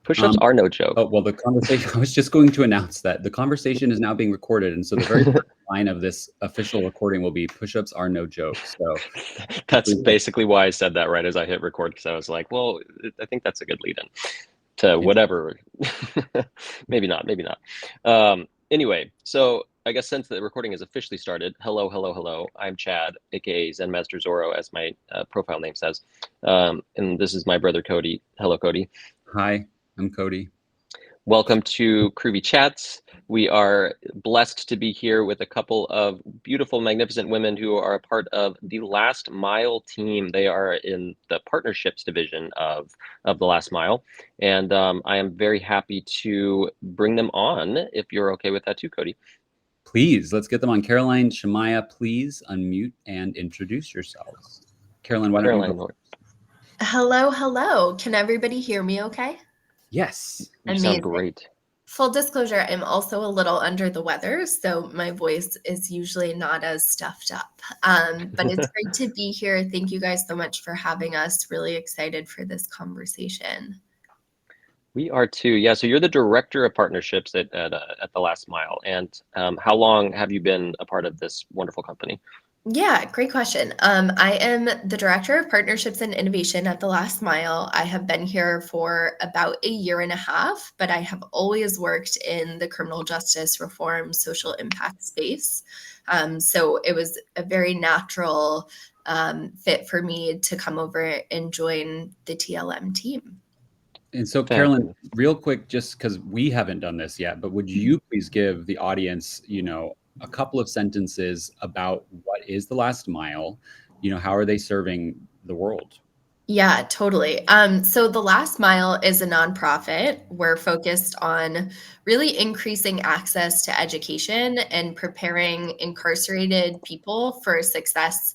Push-ups are no joke. Oh, well, the conversation, I was just going to announce that the conversation is now being recorded. And so the very first line of this official recording will be push-ups are no joke. So That's basically why I said that right as I hit record, because I was like, well, I think that's a good lead-in to whatever. Maybe not. Anyway, so I guess since the recording has officially started, hello. I'm Chad, aka Zen Master Zorro, as my profile name says. And this is my brother, Cody. Hello, Cody. Hi, I'm Cody. Welcome to Groovy Chats. We are blessed to be here with a couple of beautiful, magnificent women who are a part of the Last Mile team. They are in the partnerships division of the Last Mile. And I am very happy to bring them on, if you're okay with that too, Cody. Please, let's get them on. Caroline, Shemaya, please unmute and introduce yourselves. Caroline, why don't you go first? Hello. Can everybody hear me okay? Yes. You sound great. Full disclosure, I'm also a little under the weather, so my voice is usually not as stuffed up. But it's great to be here. Thank you guys so much for having us. Really excited for this conversation. We are too. Yeah, so you're the director of partnerships at the Last Mile. And how long have you been a part of this wonderful company? Yeah, great question. I am the Director of Partnerships and Innovation at the Last Mile. I have been here for about a year and a half, but I have always worked in the criminal justice reform social impact space. So it was a very natural fit for me to come over and join the TLM team. And so, Caroline, real quick, just because we haven't done this yet, but would you please give the audience, a couple of sentences about what is the Last Mile? How are they serving the world? Yeah, totally. So the Last Mile is a nonprofit. We're focused on really increasing access to education and preparing incarcerated people for success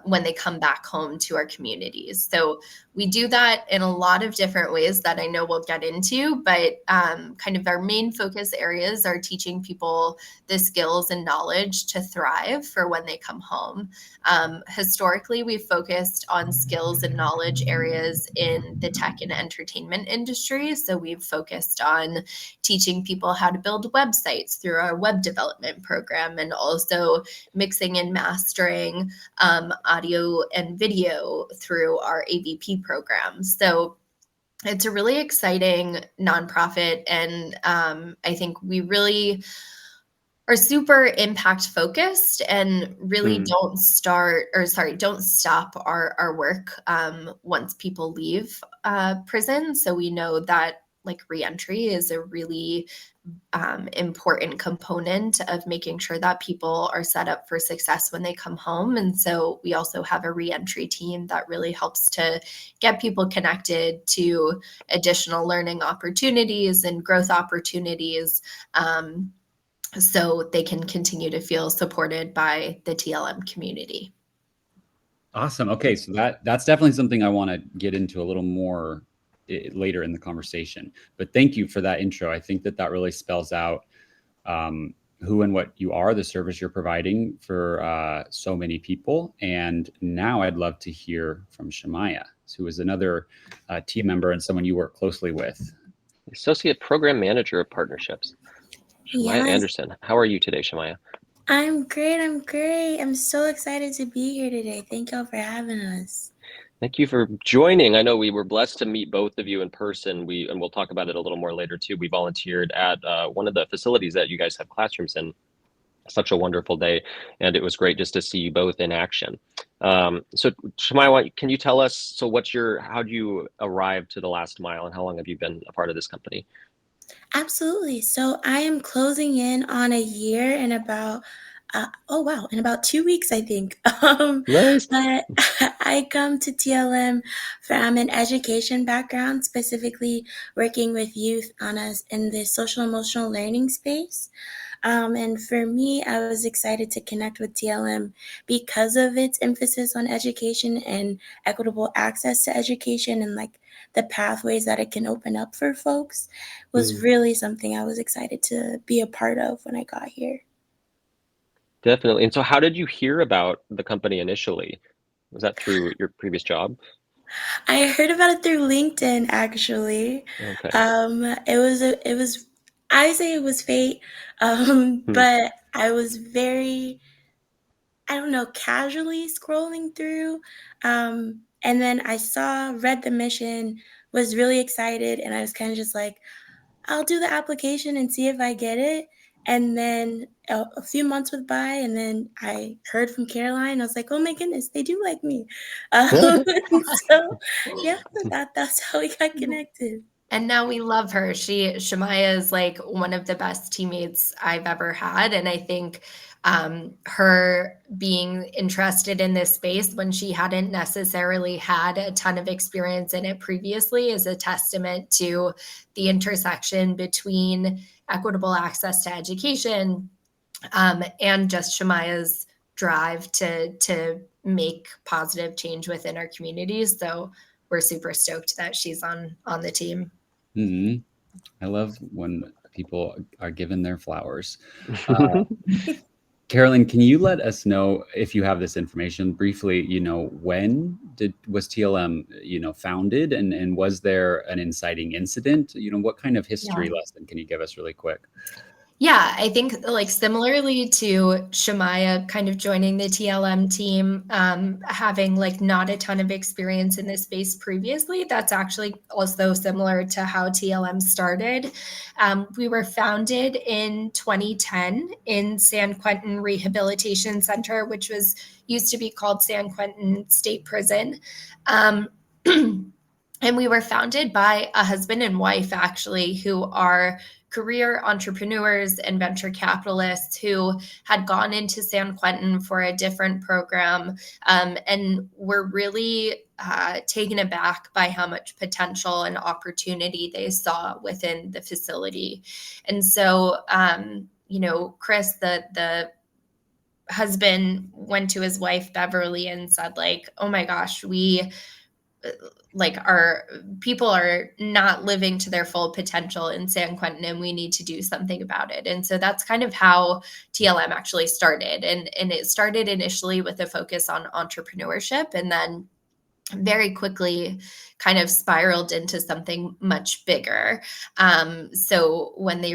when they come back home to our communities. So we do that in a lot of different ways that I know we'll get into, but kind of our main focus areas are teaching people the skills and knowledge to thrive for when they come home. Historically, we've focused on skills and knowledge areas in the tech and entertainment industry. So we've focused on teaching people how to build websites through our web development program, and also mixing and mastering audio and video through our AVP program. So it's a really exciting nonprofit, and I think we really are super impact focused and really don't stop our work once people leave prison. So we know that reentry is a really important component of making sure that people are set up for success when they come home. And so we also have a reentry team that really helps to get people connected to additional learning opportunities and growth opportunities, so they can continue to feel supported by the TLM community. Awesome. Okay, so that's definitely something I want to get into a little more later in the conversation. But thank you for that intro. I think that really spells out who and what you are, the service you're providing for so many people. And now I'd love to hear from Shemaya, who is another team member and someone you work closely with. Associate Program Manager of Partnerships. Shemaya Anderson. How are you today, Shemaya? I'm great. I'm so excited to be here today. Thank y'all for having us. Thank you for joining. I know we were blessed to meet both of you in person. And we'll talk about it a little more later too. We volunteered at one of the facilities that you guys have classrooms in. Such a wonderful day, and it was great just to see you both in action. So Shemaya, can you tell us, how do you arrive to the Last Mile, and how long have you been a part of this company? Absolutely. So I am closing in on a year in about, in about 2 weeks, I think. Nice. But I come to TLM from an education background, specifically working with youth in the social emotional learning space. And for me, I was excited to connect with TLM because of its emphasis on education and equitable access to education, and the pathways that it can open up for folks was really something I was excited to be a part of when I got here. Definitely. And so how did you hear about the company initially? Was that through your previous job? I heard about it through LinkedIn actually. Okay. It was I say it was fate, Hmm. but I was very, I don't know, casually scrolling through. And then read the mission, was really excited, and I was kind of just like, I'll do the application and see if I get it. And then a few months went by, and then I heard from Caroline. I was like, oh my goodness, they do like me. So, yeah, that's how we got connected. And now we love her. Shemaya is like one of the best teammates I've ever had. And I think her being interested in this space when she hadn't necessarily had a ton of experience in it previously is a testament to the intersection between equitable access to education and just Shemaya's drive to make positive change within our communities. So we're super stoked that she's on the team. Hmm. I love when people are given their flowers. Uh, Carolyn, can you let us know if you have this information briefly, when was TLM, founded, and was there an inciting incident? What kind of history lesson can you give us really quick? Yeah, I think like similarly to Shemaya kind of joining the TLM team, having like not a ton of experience in this space previously, that's actually also similar to how TLM started. We were founded in 2010 in San Quentin Rehabilitation Center, which was used to be called San Quentin State Prison. And we were founded by a husband and wife, actually, who are career entrepreneurs and venture capitalists who had gone into San Quentin for a different program and were really taken aback by how much potential and opportunity they saw within the facility. And so, Chris, the husband, went to his wife, Beverly, and said, like, oh my gosh, our people are not living to their full potential in San Quentin, and we need to do something about it. And so that's kind of how TLM actually started. And it started initially with a focus on entrepreneurship, and then very quickly kind of spiraled into something much bigger. So when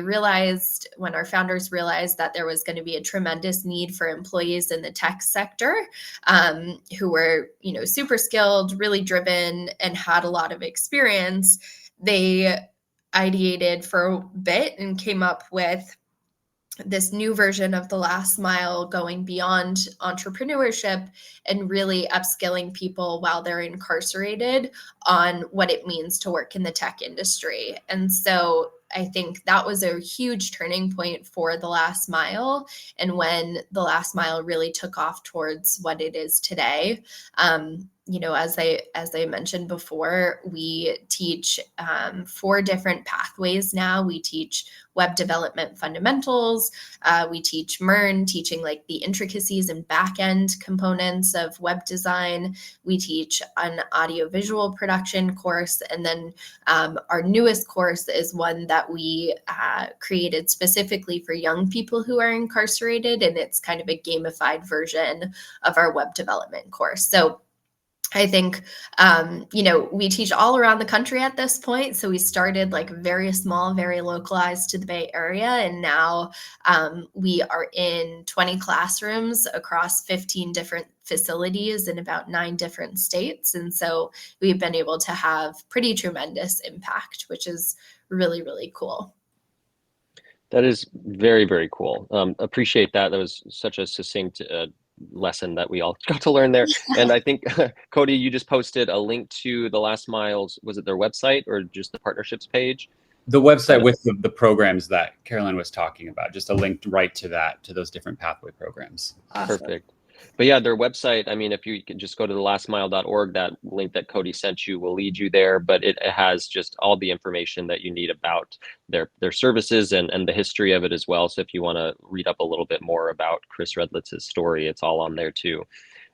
our founders realized that there was going to be a tremendous need for employees in the tech sector who were, super skilled, really driven, and had a lot of experience, they ideated for a bit and came up with this new version of the last mile, going beyond entrepreneurship and really upskilling people while they're incarcerated on what it means to work in the tech industry. And so I think that was a huge turning point for the last mile, and when the last mile really took off towards what it is today. As I mentioned before, we teach 4 different pathways now. We teach web development fundamentals. We teach MERN, teaching like the intricacies and back-end components of web design. We teach an audiovisual production course. And then our newest course is one that we created specifically for young people who are incarcerated. And it's kind of a gamified version of our web development course. So I think, we teach all around the country at this point. So we started like very small, very localized to the Bay Area. And now we are in 20 classrooms across 15 different facilities in about 9 different states. And so we've been able to have pretty tremendous impact, which is really, really cool. That is very, very cool. Appreciate that. That was such a succinct lesson that we all got to learn there. And I think, Cody, you just posted a link to the Last Miles. Was it their website or just the partnerships page? The website with the programs that Carolyn was talking about, just a link right to those different pathway programs. Awesome. Perfect. But yeah, their website, I mean, if you can just go to thelastmile.org, that link that Cody sent you will lead you there, but it has just all the information that you need about their services and the history of it as well. So if you want to read up a little bit more about Chris Redlitz's story, it's all on there too.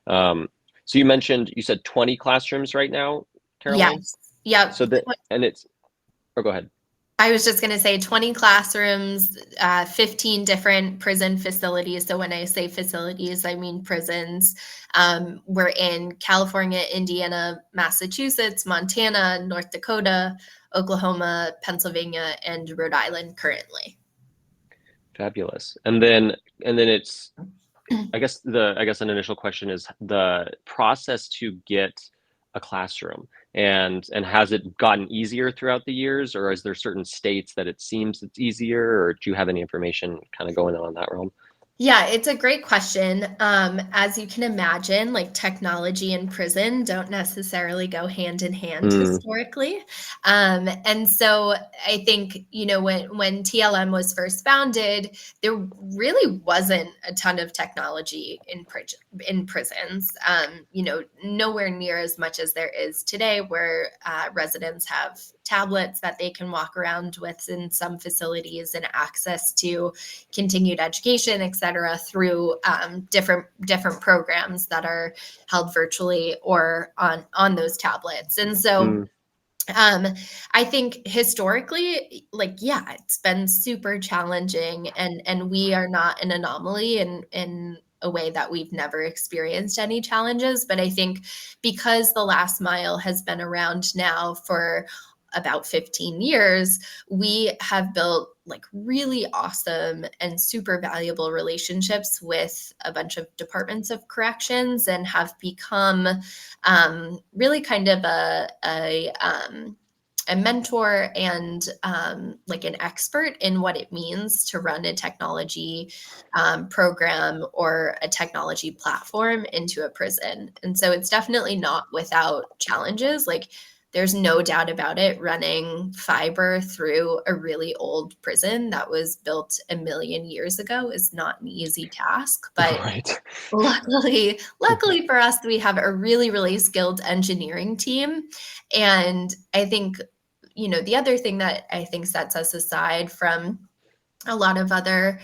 So you said 20 classrooms right now, Caroline? Yes. Yeah. So go ahead. I was just going to say 20 classrooms, 15 different prison facilities. So when I say facilities, I mean prisons. We're in California, Indiana, Massachusetts, Montana, North Dakota, Oklahoma, Pennsylvania, and Rhode Island currently. Fabulous. And then it's, I guess an initial question is the process to get a classroom, and has it gotten easier throughout the years, or is there certain states that it seems it's easier, or do you have any information kind of going on in that realm? Yeah, it's a great question. As you can imagine, like technology and prison don't necessarily go hand in hand Mm, historically. And so I think, when TLM was first founded, there really wasn't a ton of technology in prisons. Nowhere near as much as there is today, where residents have tablets that they can walk around with in some facilities and access to continued education, et cetera, through different programs that are held virtually or on those tablets. And so mm, I think historically, it's been super challenging, and we are not an anomaly in a way that we've never experienced any challenges. But I think because the last mile has been around now for about 15 years, we have built like really awesome and super valuable relationships with a bunch of departments of corrections, and have become really kind of a mentor and like an expert in what it means to run a technology program or a technology platform into a prison. And so it's definitely not without challenges. Like, there's no doubt about it. Running fiber through a really old prison that was built a million years ago is not an easy task. But right. luckily for us, we have a really, really skilled engineering team. And I think, the other thing that I think sets us aside from a lot of other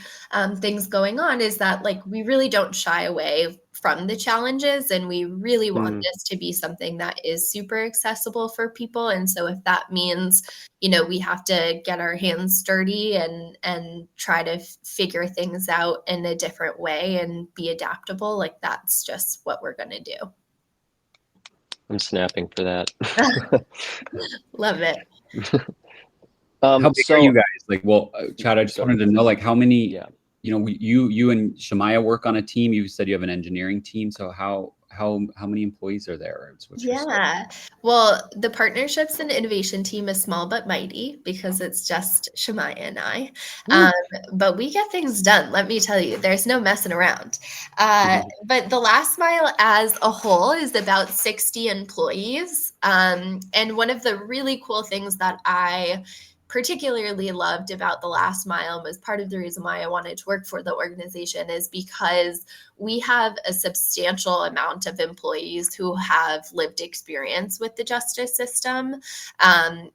things going on is that, like, we really don't shy away from the challenges, and we really want Mm, this to be something that is super accessible for people. And so if that means, we have to get our hands dirty and try to figure things out in a different way and be adaptable, like, that's just what we're going to do. I'm snapping for that. Love it. How big are So you guys? Like, well, Chad, I just wanted to know, like, how many, yeah. you and Shamaya work on a team. You said you have an engineering team. So how many employees are there? What's your scope? Yeah. Well, the partnerships and innovation team is small but mighty because it's just Shemaya and I. Ooh. But we get things done. Let me tell you, there's no messing around. But the last mile as a whole is about 60 employees. And one of the really cool things that I particularly loved about the last mile, was part of the reason why I wanted to work for the organization, is because we have a substantial amount of employees who have lived experience with the justice system,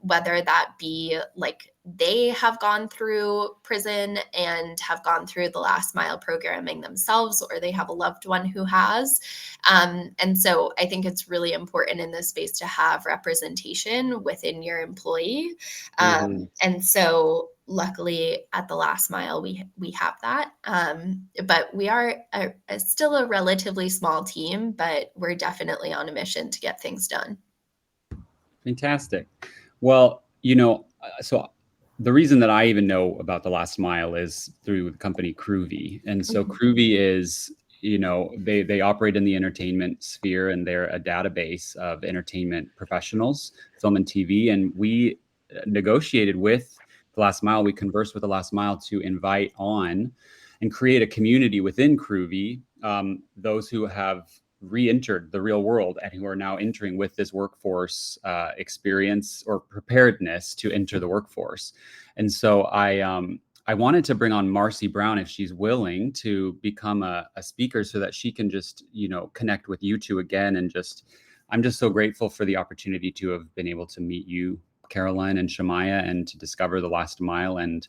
whether that be like they have gone through prison and have gone through the last mile programming themselves, or they have a loved one who has. And so I think it's really important in this space to have representation within your employee. Mhm. And so luckily at the last mile, we have that. But we are still a relatively small team, but we're definitely on a mission to get things done. Fantastic. Well, so the reason that I even know about the last mile is through the company Groovy. And so Groovy is, they operate in the entertainment sphere, and they're a database of entertainment professionals, film and TV. And we negotiated with the last mile. We conversed with the last mile to invite on and create a community within Groovy, those who have re-entered the real world and who are now entering with this workforce experience or preparedness to enter the workforce. And so I wanted to bring on Marcy Brown, if she's willing, to become a speaker so that she can just, connect with you two again. And I'm just so grateful for the opportunity to have been able to meet you, Caroline and Shamaya, and to discover the last mile. And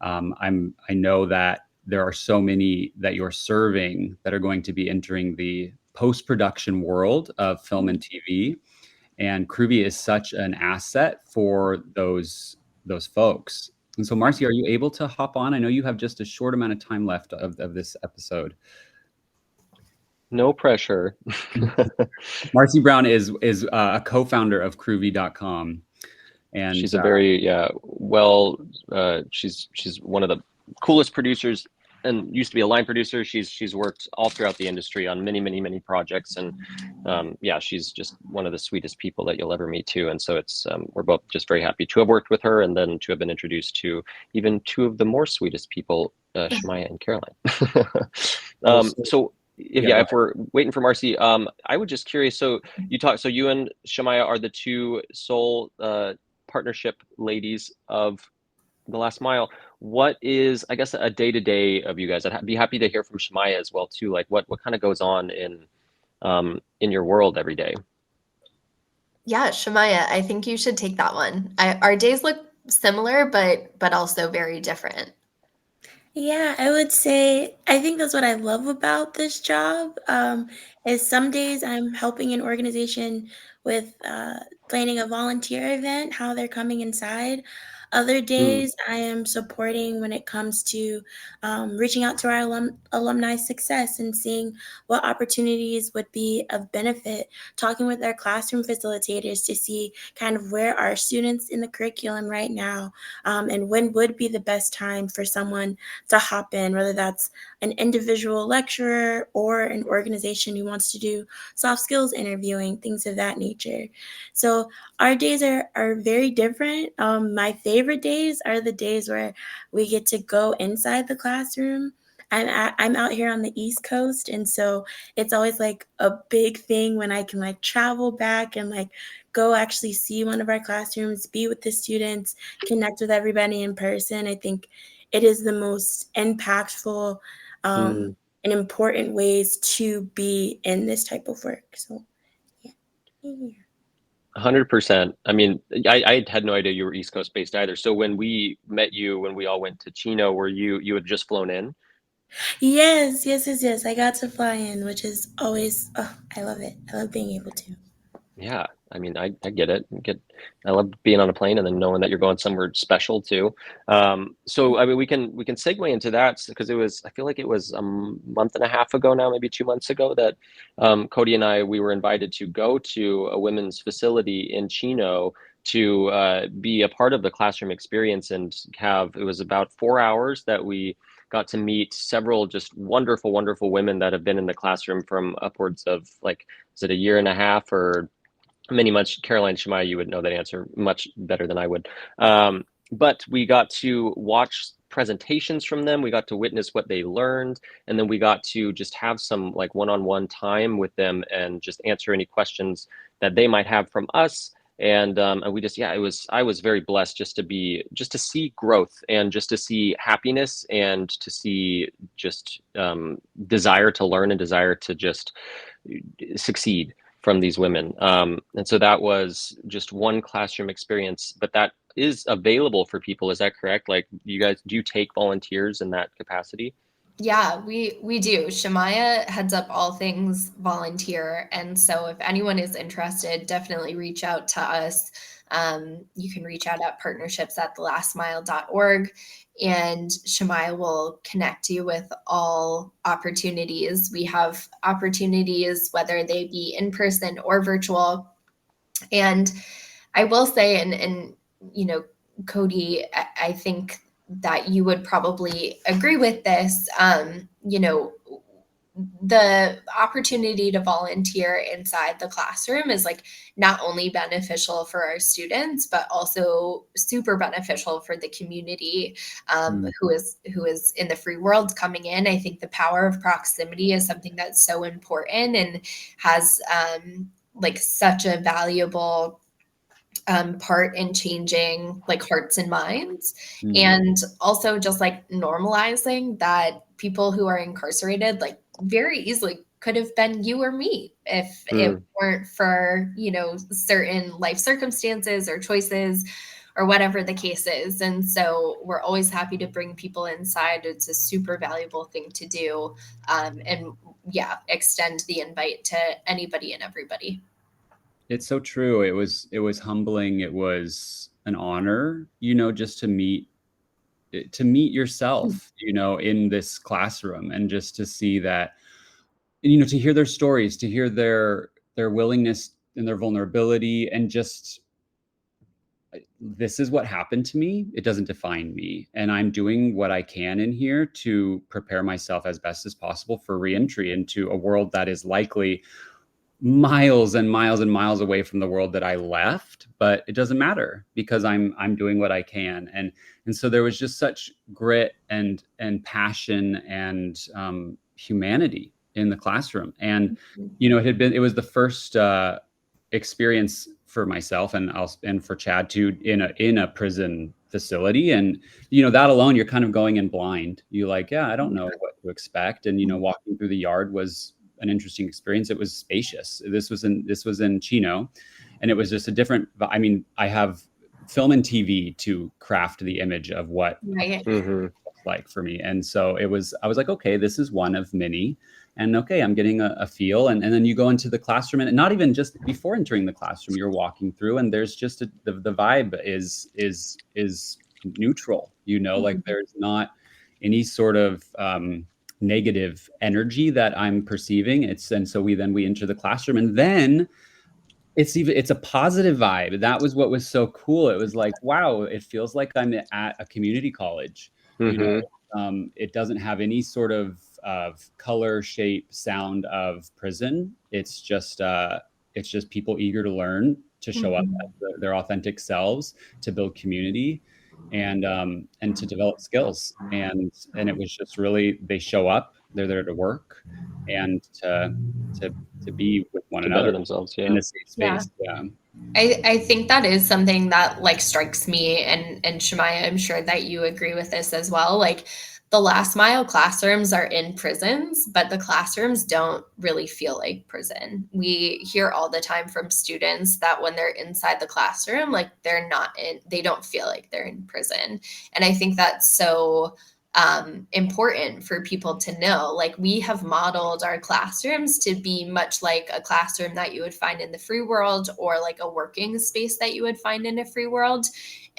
I know that there are so many that you're serving that are going to be entering the post-production world of film and TV. And Groovy is such an asset for those those folks. And so, Marcy, are you able to hop on? I know you have just a short amount of time left of this episode. No pressure. Marcy Brown is a co-founder of Groovy.com. And she's a very she's one of the coolest producers and used to be a line producer. She's worked all throughout the industry on many projects, and she's just one of the sweetest people that you'll ever meet too. And so it's we're both just very happy to have worked with her, and then to have been introduced to even two of the more sweetest people, Shemaya and Caroline. If we're waiting for Marcy, I would just curious. So you and Shemaya are the two sole partnership ladies of The Last Mile. What is, I guess, a day-to-day of you guys? I'd be happy to hear from Shemaya as well too. Like what kind of goes on in your world every day? Yeah, Shemaya, I think you should take that one. Our days look similar, but also very different. Yeah, I would say I think that's what I love about this job. Is some days I'm helping an organization with planning a volunteer event, how they're coming inside. Other days I am supporting when it comes to reaching out to our alumni success and seeing what opportunities would be of benefit, talking with our classroom facilitators to see kind of where are students in the curriculum right now, and when would be the best time for someone to hop in, whether that's an individual lecturer or an organization who wants to do soft skills interviewing, things of that nature. So our days are very different. My favorite days are the days where we get to go inside the classroom. I'm out here on the East Coast, and so it's always like a big thing when I can like travel back and like go actually see one of our classrooms, be with the students, connect with everybody in person. I think it is the most impactful and important ways to be in this type of work. So, yeah. 100%. I mean, I had no idea you were East Coast based either. So when we met you, when we all went to Chino, were you had just flown in? Yes. I got to fly in, which is always, I love it. I love being able to. Yeah, I mean, I get it. I love being on a plane and then knowing that you're going somewhere special too. So I mean, we can segue into that because I feel like it was a month and a half ago now, maybe 2 months ago, that Cody and we were invited to go to a women's facility in Chino to be a part of the classroom experience, and it was about 4 hours that we got to meet several just wonderful women that have been in the classroom from upwards of, like, is it a year and a half or many months? Caroline, Shemaya, you would know that answer much better than I would. But we got to watch presentations from them. We got to witness what they learned. And then we got to just have some like one-on-one time with them and just answer any questions that they might have from us. And we just, I was very blessed just to see growth and just to see happiness and to see just desire to learn and desire to just succeed from these women. And so that was just one classroom experience, but that is available for people. Is that correct? Like, you guys, do you take volunteers in that capacity? Yeah, we do. Shemaya heads up all things volunteer. And so if anyone is interested, definitely reach out to us. You can reach out at partnerships@thelastmile.org, and Shemaya will connect you with all opportunities. We have opportunities, whether they be in person or virtual. And I will say, and Cody, I think that you would probably agree with this. The opportunity to volunteer inside the classroom is like not only beneficial for our students, but also super beneficial for the community who is in the free world coming in. I think the power of proximity is something that's so important and has like such a valuable part in changing like hearts and minds, and also just like normalizing that people who are incarcerated like very easily could have been you or me if it weren't for certain life circumstances or choices or whatever the case is. And so we're always happy to bring people inside. It's a super valuable thing to do, and extend the invite to anybody and everybody. It's so true. It was humbling. It was an honor, just to meet yourself, in this classroom, and just to see that, to hear their stories, to hear their willingness and their vulnerability, and just, this is what happened to me. It doesn't define me. And I'm doing what I can in here to prepare myself as best as possible for reentry into a world that is likely miles and miles and miles away from the world that I left, but it doesn't matter because I'm doing what I can. And so there was just such grit and passion and humanity in the classroom. And it was the first experience for myself and for Chad too in a prison facility. And that alone, you're kind of going in blind. You like, I don't know what to expect. And walking through the yard was an interesting experience. It was spacious. This was in Chino, and it was just a different. I mean, I have film and TV to craft the image of what Right. looks like for me. And so I was like, okay, this is one of many. And okay, I'm getting a feel. And then you go into the classroom, and not even just before entering the classroom, you're walking through, and there's just the vibe is neutral, like there's not any sort of negative energy that I'm perceiving. And so we enter the classroom, and then it's a positive vibe. That was what was so cool. It was like, wow, it feels like I'm at a community college. It doesn't have any sort of color, shape, sound of prison. It's just people eager to learn, to show up as their authentic selves, to build community, and to develop skills. And it was just really, they show up, they're there to work and to be with one to another, better themselves, in a safe space. I think that is something that like strikes me, and Shemaya, I'm sure that you agree with this as well. Like, the last mile classrooms are in prisons, but the classrooms don't really feel like prison. We hear all the time from students that when they're inside the classroom, like they don't feel like they're in prison. And I think that's so important for people to know. Like, we have modeled our classrooms to be much like a classroom that you would find in the free world, or like a working space that you would find in a free world.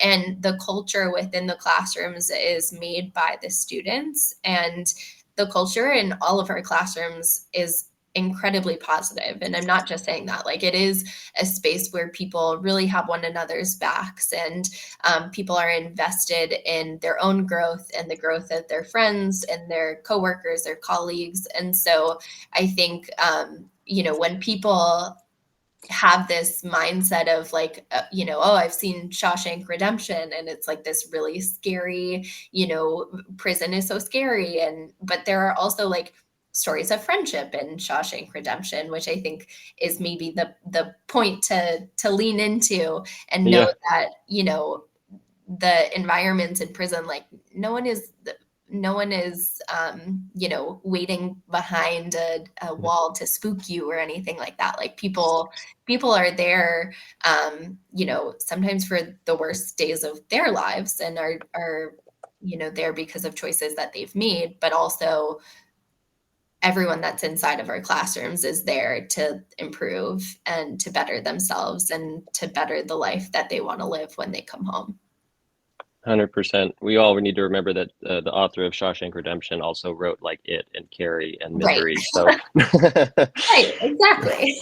And the culture within the classrooms is made by the students, and the culture in all of our classrooms is incredibly positive. And I'm not just saying that, like, it is a space where people really have one another's backs, and people are invested in their own growth and the growth of their friends and their coworkers, their colleagues. And so I think, when people have this mindset of like, oh, I've seen Shawshank Redemption, and it's like this really scary, prison is so scary. But there are also like stories of friendship in Shawshank Redemption, which I think is maybe the point to lean into, and know that, the environments in prison, like no one is waiting behind a wall to spook you or anything like that. Like, people are there, sometimes for the worst days of their lives, and are there because of choices that they've made. But also, everyone that's inside of our classrooms is there to improve and to better themselves and to better the life that they want to live when they come home. 100%. We all need to remember that the author of Shawshank Redemption also wrote like It and Carrie and Misery. Right. So right, exactly.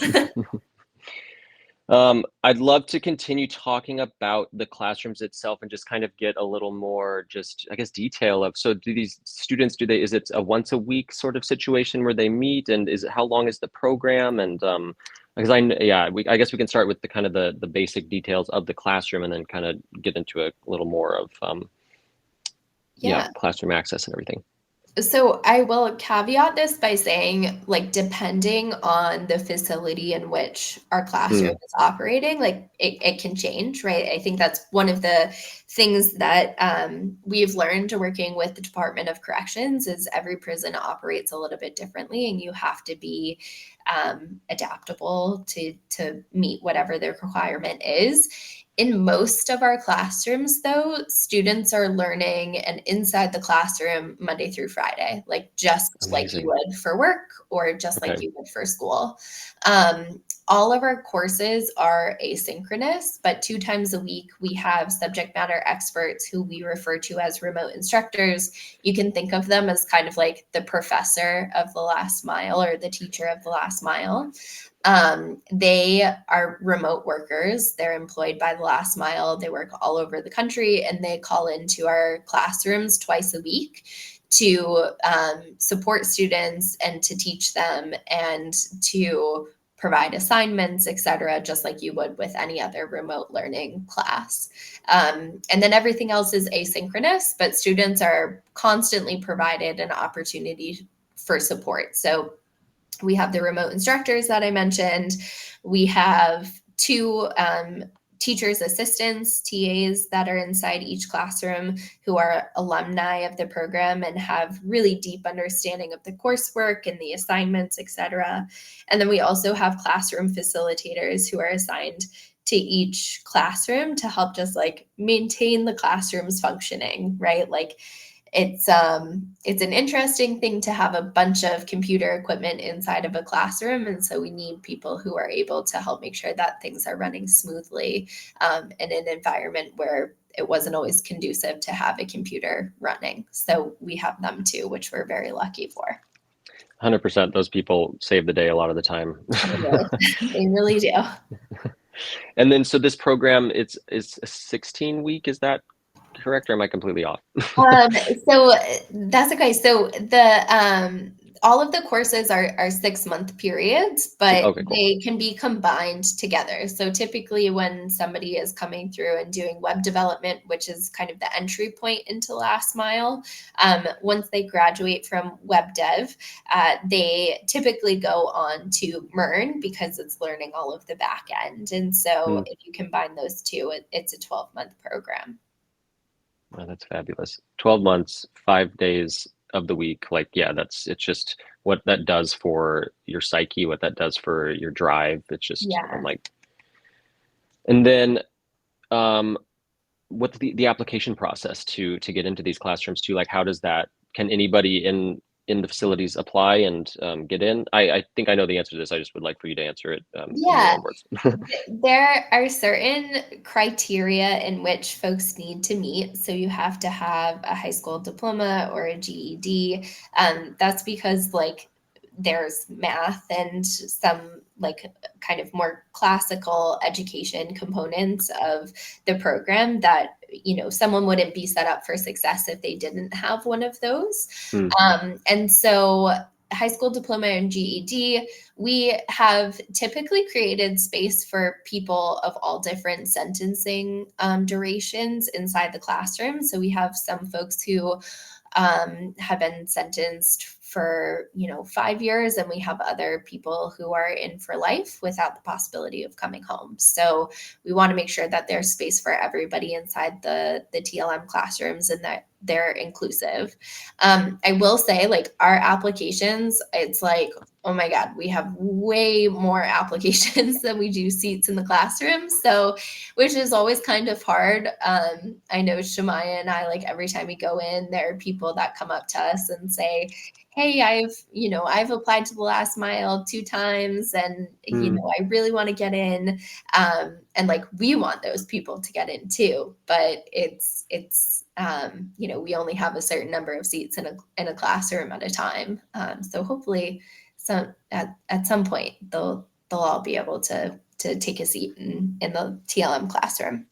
I'd love to continue talking about the classrooms itself and just kind of get a little more, just, I guess, detail of, so do these students, is it a once a week sort of situation where they meet, and how long is the program? And because I guess we can start with the kind of the basic details of the classroom, and then kind of get into a little more of classroom access and everything. So I will caveat this by saying, like, depending on the facility in which our classroom is operating, like it can change, right? I think that's one of the things that we've learned working with the Department of Corrections is every prison operates a little bit differently, and you have to be adaptable to meet whatever their requirement is. In most of our classrooms, though, students are learning and inside the classroom Monday through Friday, like just like you would for work, or just like you would for school. all of our courses are asynchronous, but 2 times a week we have subject matter experts who we refer to as remote instructors. You can think of them as kind of like the professor of the last mile or the teacher of the last mile. They are remote workers. They're employed by the last mile. They work all over the country, and they call into our classrooms twice a week to support students and to teach them and to provide assignments, et cetera, just like you would with any other remote learning class. And then everything else is asynchronous, but students are constantly provided an opportunity for support. So we have the remote instructors that I mentioned. We have 2 teachers assistants, TAs, that are inside each classroom who are alumni of the program and have really deep understanding of the coursework and the assignments, et cetera. And then we also have classroom facilitators who are assigned to each classroom to help just like maintain the classroom's functioning, right? Like it's an interesting thing to have a bunch of computer equipment inside of a classroom, and so we need people who are able to help make sure that things are running smoothly in an environment where it wasn't always conducive to have a computer running. So we have them too, which we're very lucky for. 100%. Those people save the day a lot of the time. They really do. And then, so this program, it's a 16-week, is that correct, or am I completely off? So that's okay. So the all of the courses are 6-month periods, but Okay, cool. they can be combined together. So typically when somebody is coming through and doing web development, which is kind of the entry point into last mile, once they graduate from web dev, they typically go on to MERN because it's learning all of the back end. And so if you combine those two, it's a 12-month program. Oh, that's fabulous. 12 months, 5 days of the week. Like, yeah, it's just what that does for your psyche, what that does for your drive. It's just, I'm like, and then what's the application process to get into these classrooms too? Like, how does that, can anybody in the facilities apply and get in? I think I know the answer to this. I just would like for you to answer it in your own words. There are certain criteria in which folks need to meet. So you have to have a high school diploma or a GED. That's because like there's math and some like kind of more classical education components of the program that, you know, someone wouldn't be set up for success if they didn't have one of those. And so high school diploma and GED, we have typically created space for people of all different sentencing durations inside the classroom. So we have some folks who have been sentenced for 5 years, and we have other people who are in for life without the possibility of coming home. So we want to make sure that there's space for everybody inside the TLM classrooms and that they're inclusive. I will say, like, our applications, it's like, oh my God, we have way more applications than we do seats in the classroom. So, which is always kind of hard. I know Shemaya and I, like, every time we go in, there are people that come up to us and say, hey, I've applied to the last mile 2 times and, I really want to get in. And like, we want those people to get in too, but it's we only have a certain number of seats in a classroom at a time. So hopefully at some point they'll all be able to take a seat in the TLM classroom.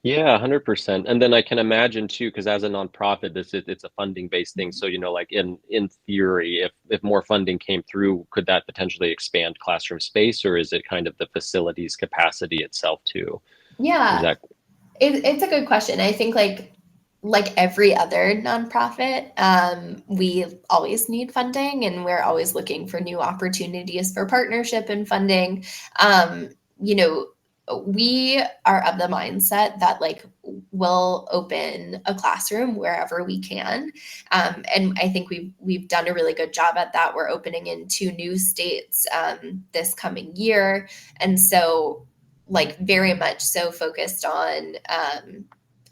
Yeah, 100%. And then I can imagine too, because as a nonprofit, it's a funding-based thing. So, like in theory, if more funding came through, could that potentially expand classroom space, or is it kind of the facilities capacity itself too? Yeah, it's a good question. I think like every other nonprofit, we always need funding, and we're always looking for new opportunities for partnership and funding. We are of the mindset that like we'll open a classroom wherever we can, and I think we've done a really good job at that. We're opening in 2 new states this coming year, and so like very much so focused on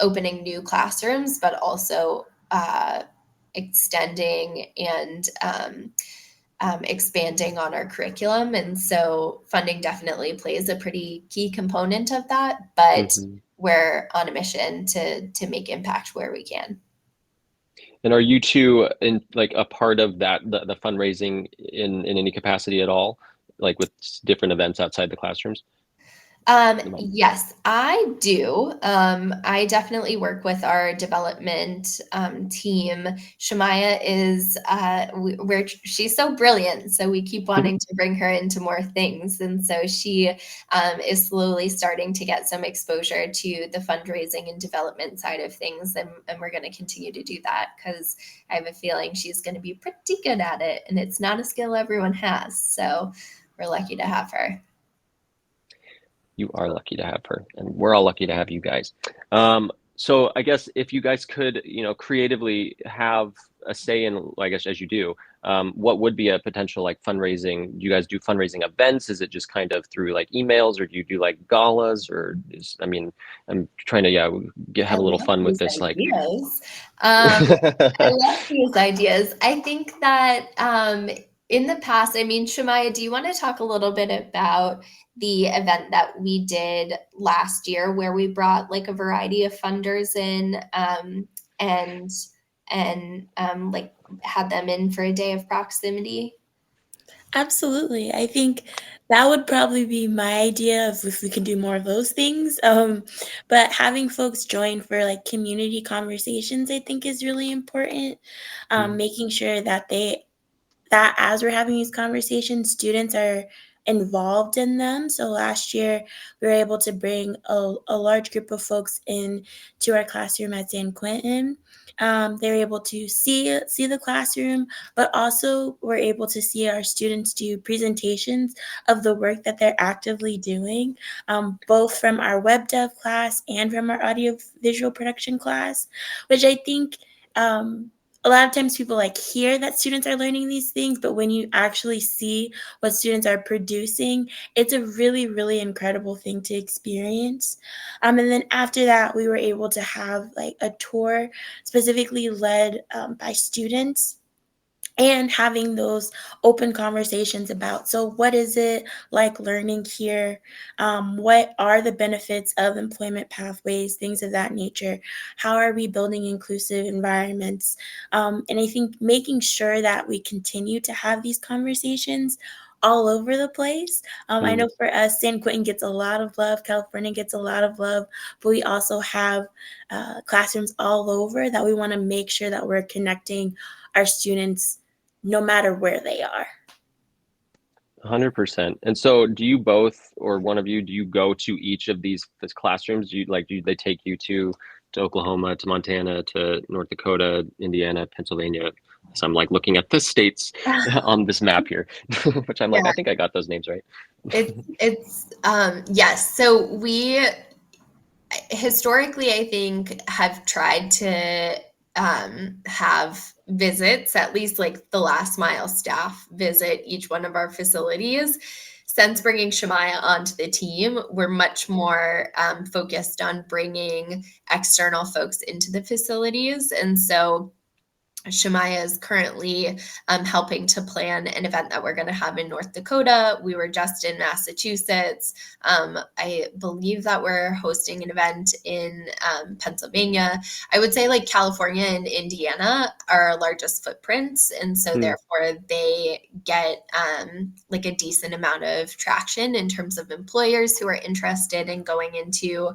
opening new classrooms, but also extending and expanding on our curriculum. And so funding definitely plays a pretty key component of that, but we're on a mission to make impact where we can. And are you two in like a part of that, the fundraising in any capacity at all, like with different events outside the classrooms? Yes, I do. I definitely work with our development team. Shemaya is she's so brilliant, so we keep wanting to bring her into more things, and so she is slowly starting to get some exposure to the fundraising and development side of things, and we're going to continue to do that because I have a feeling she's going to be pretty good at it, and it's not a skill everyone has, so we're lucky to have her. You are lucky to have her, and we're all lucky to have you guys. So I guess if you guys could, creatively have a say in, I guess, as you do, what would be a potential like fundraising? Do you guys do fundraising events? Is it just kind of through like emails, or do you do like galas, or I'm trying to have a little fun with this. Ideas. I love these ideas. I think that in the past, Shemaya, do you want to talk a little bit about the event that we did last year where we brought like a variety of funders in and like had them in for a day of proximity? Absolutely. I think that would probably be my idea of if we can do more of those things. But having folks join for like community conversations, I think is really important. Making sure that as we're having these conversations, students are involved in them. So last year, we were able to bring a large group of folks in to our classroom at San Quentin. They were able to see the classroom, but also were able to see our students do presentations of the work that they're actively doing, both from our web dev class and from our audio visual production class, which I think a lot of times people like hear that students are learning these things, but when you actually see what students are producing, it's a really, really incredible thing to experience. And then after that, we were able to have like a tour specifically led by students, and having those open conversations about, so what is it like learning here? What are the benefits of employment pathways, things of that nature? How are we building inclusive environments? And I think making sure that we continue to have these conversations all over the place. I know for us, San Quentin gets a lot of love, California gets a lot of love, but we also have classrooms all over that we want to make sure that we're connecting our students no matter where they are. 100%. And so do you both, or one of you, do you go to each of these classrooms? Do they take you to Oklahoma, to Montana, to North Dakota, Indiana, Pennsylvania? So I'm like looking at the states on this map here, which I'm like, I think I got those names right. Yes. So we historically, I think, have tried to have visits, at least like the last mile staff visit each one of our facilities. Since bringing Shemaya onto the team, we're much more focused on bringing external folks into the facilities. And so Shemaya is currently helping to plan an event that we're going to have in North Dakota. We were just in Massachusetts. I believe that we're hosting an event in Pennsylvania. I would say like California and Indiana are our largest footprints. And so therefore they get like a decent amount of traction in terms of employers who are interested in going into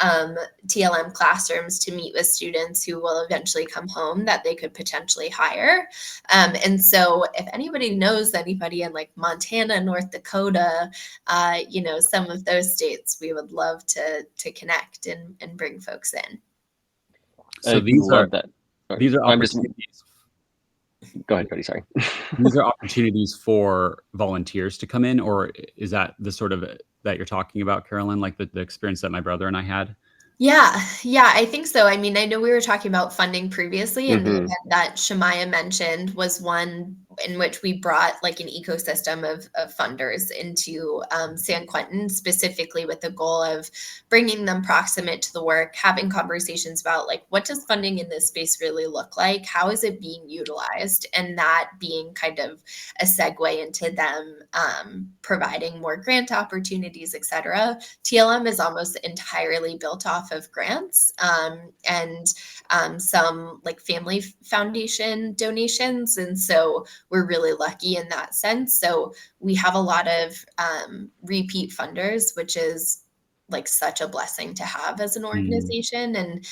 TLM classrooms to meet with students who will eventually come home that they could potentially hire. And so if anybody knows anybody in like Montana, North Dakota, some of those states, we would love to connect and bring folks in. So these are opportunities. Go ahead, Cody. Sorry. These are opportunities for volunteers to come in, or is that the sort of that you're talking about, Carolyn, like the experience that my brother and I had? Yeah, I think so. I mean, I know we were talking about funding previously, and the event that Shemaya mentioned was one in which we brought like an ecosystem of funders into San Quentin, specifically with the goal of bringing them proximate to the work, having conversations about like, what does funding in this space really look like? How is it being utilized? And that being kind of a segue into them providing more grant opportunities, et cetera. TLM is almost entirely built off of grants and some like family foundation donations. And so we're really lucky in that sense. So we have a lot of repeat funders, which is like such a blessing to have as an organization. And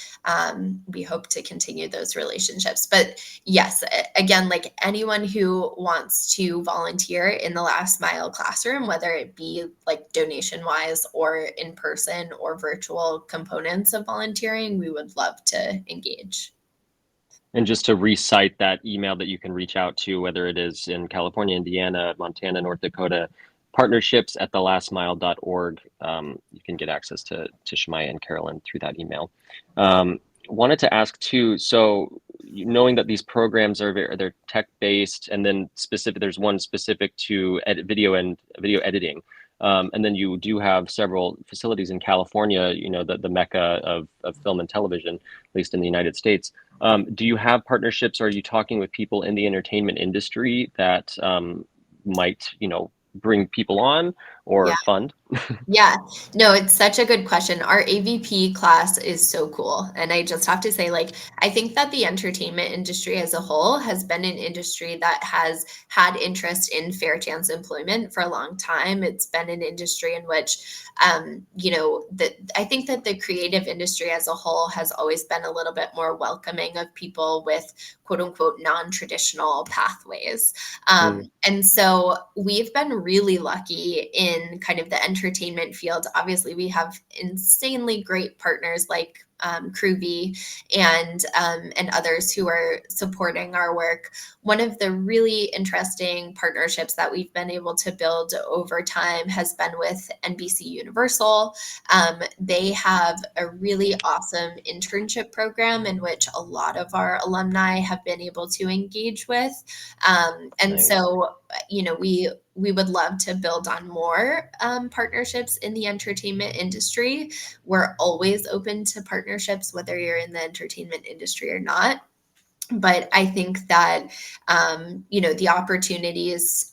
we hope to continue those relationships. But yes, again, like anyone who wants to volunteer in the last mile classroom, whether it be like donation wise or in person or virtual components of volunteering, we would love to engage. And just to recite that email that you can reach out to, whether it is in California, Indiana, Montana, North Dakota, partnerships@thelastmile.org. You can get access to Shemaya and Carolyn through that email. Wanted to ask too, so knowing that these programs they're tech-based, and then there's one specific to video editing. And then you do have several facilities in California, the mecca of film and television, at least in the United States. Do you have partnerships? Or are you talking with people in the entertainment industry that might, bring people on or fund? Yeah, no, it's such a good question. Our AVP class is so cool. And I just have to say, like, I think that the entertainment industry as a whole has been an industry that has had interest in fair chance employment for a long time. It's been an industry in which, I think that the creative industry as a whole has always been a little bit more welcoming of people with quote unquote non-traditional pathways. And so we've been really lucky in kind of the entertainment field. Obviously, we have insanely great partners like Groovy and others who are supporting our work. One of the really interesting partnerships that we've been able to build over time has been with NBC Universal. They have a really awesome internship program in which a lot of our alumni have been able to engage with. Nice. So, we would love to build on more partnerships in the entertainment industry. We're always open to partnerships, whether you're in the entertainment industry or not. But I think that, the opportunities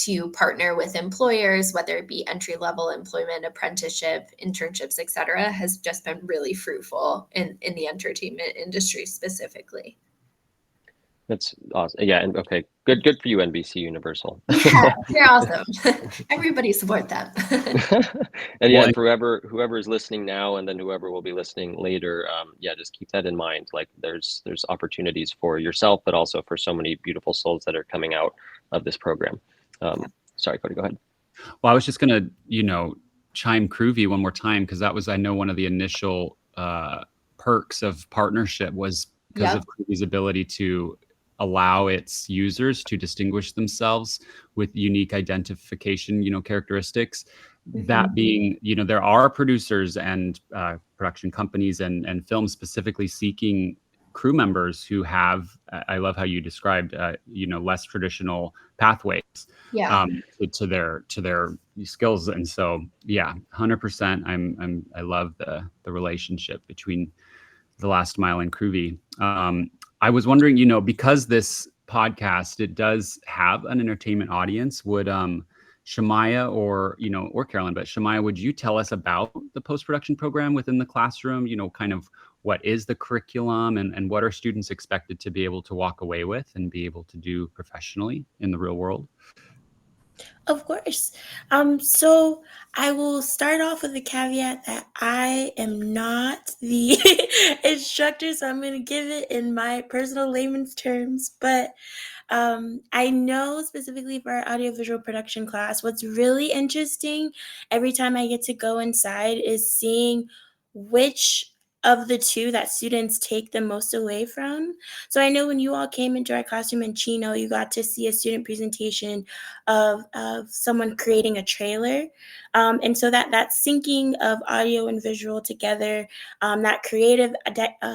to partner with employers, whether it be entry-level employment, apprenticeship, internships, et cetera, has just been really fruitful in the entertainment industry specifically. That's awesome. Yeah, and okay, good for you, NBC Universal. Yeah, they're awesome. Everybody support them. And yeah, and for whoever is listening now, and then whoever will be listening later, just keep that in mind. Like there's opportunities for yourself, but also for so many beautiful souls that are coming out of this program. Sorry, Cody, go ahead. Well, I was just gonna, chime Groovy one more time, because that was, I know, one of the initial perks of partnership was because of Groovy's ability to allow its users to distinguish themselves with unique identification, characteristics. That being, there are producers and production companies and films specifically seeking crew members who have, I love how you described, less traditional pathways to their skills. And so, 100%. I love the relationship between The Last Mile and Groovy. I was wondering, because this podcast, it does have an entertainment audience, would Shemaya or Carolyn, but Shemaya, would you tell us about the post-production program within the classroom? Kind of what is the curriculum and what are students expected to be able to walk away with and be able to do professionally in the real world? Of course. So I will start off with the caveat that I am not the instructor, so I'm going to give it in my personal layman's terms. But I know specifically for our audiovisual production class, what's really interesting every time I get to go inside is seeing which of the two that students take the most away from. So I know when you all came into our classroom in Chino, you got to see a student presentation of someone creating a trailer. And so that syncing of audio and visual together, that creative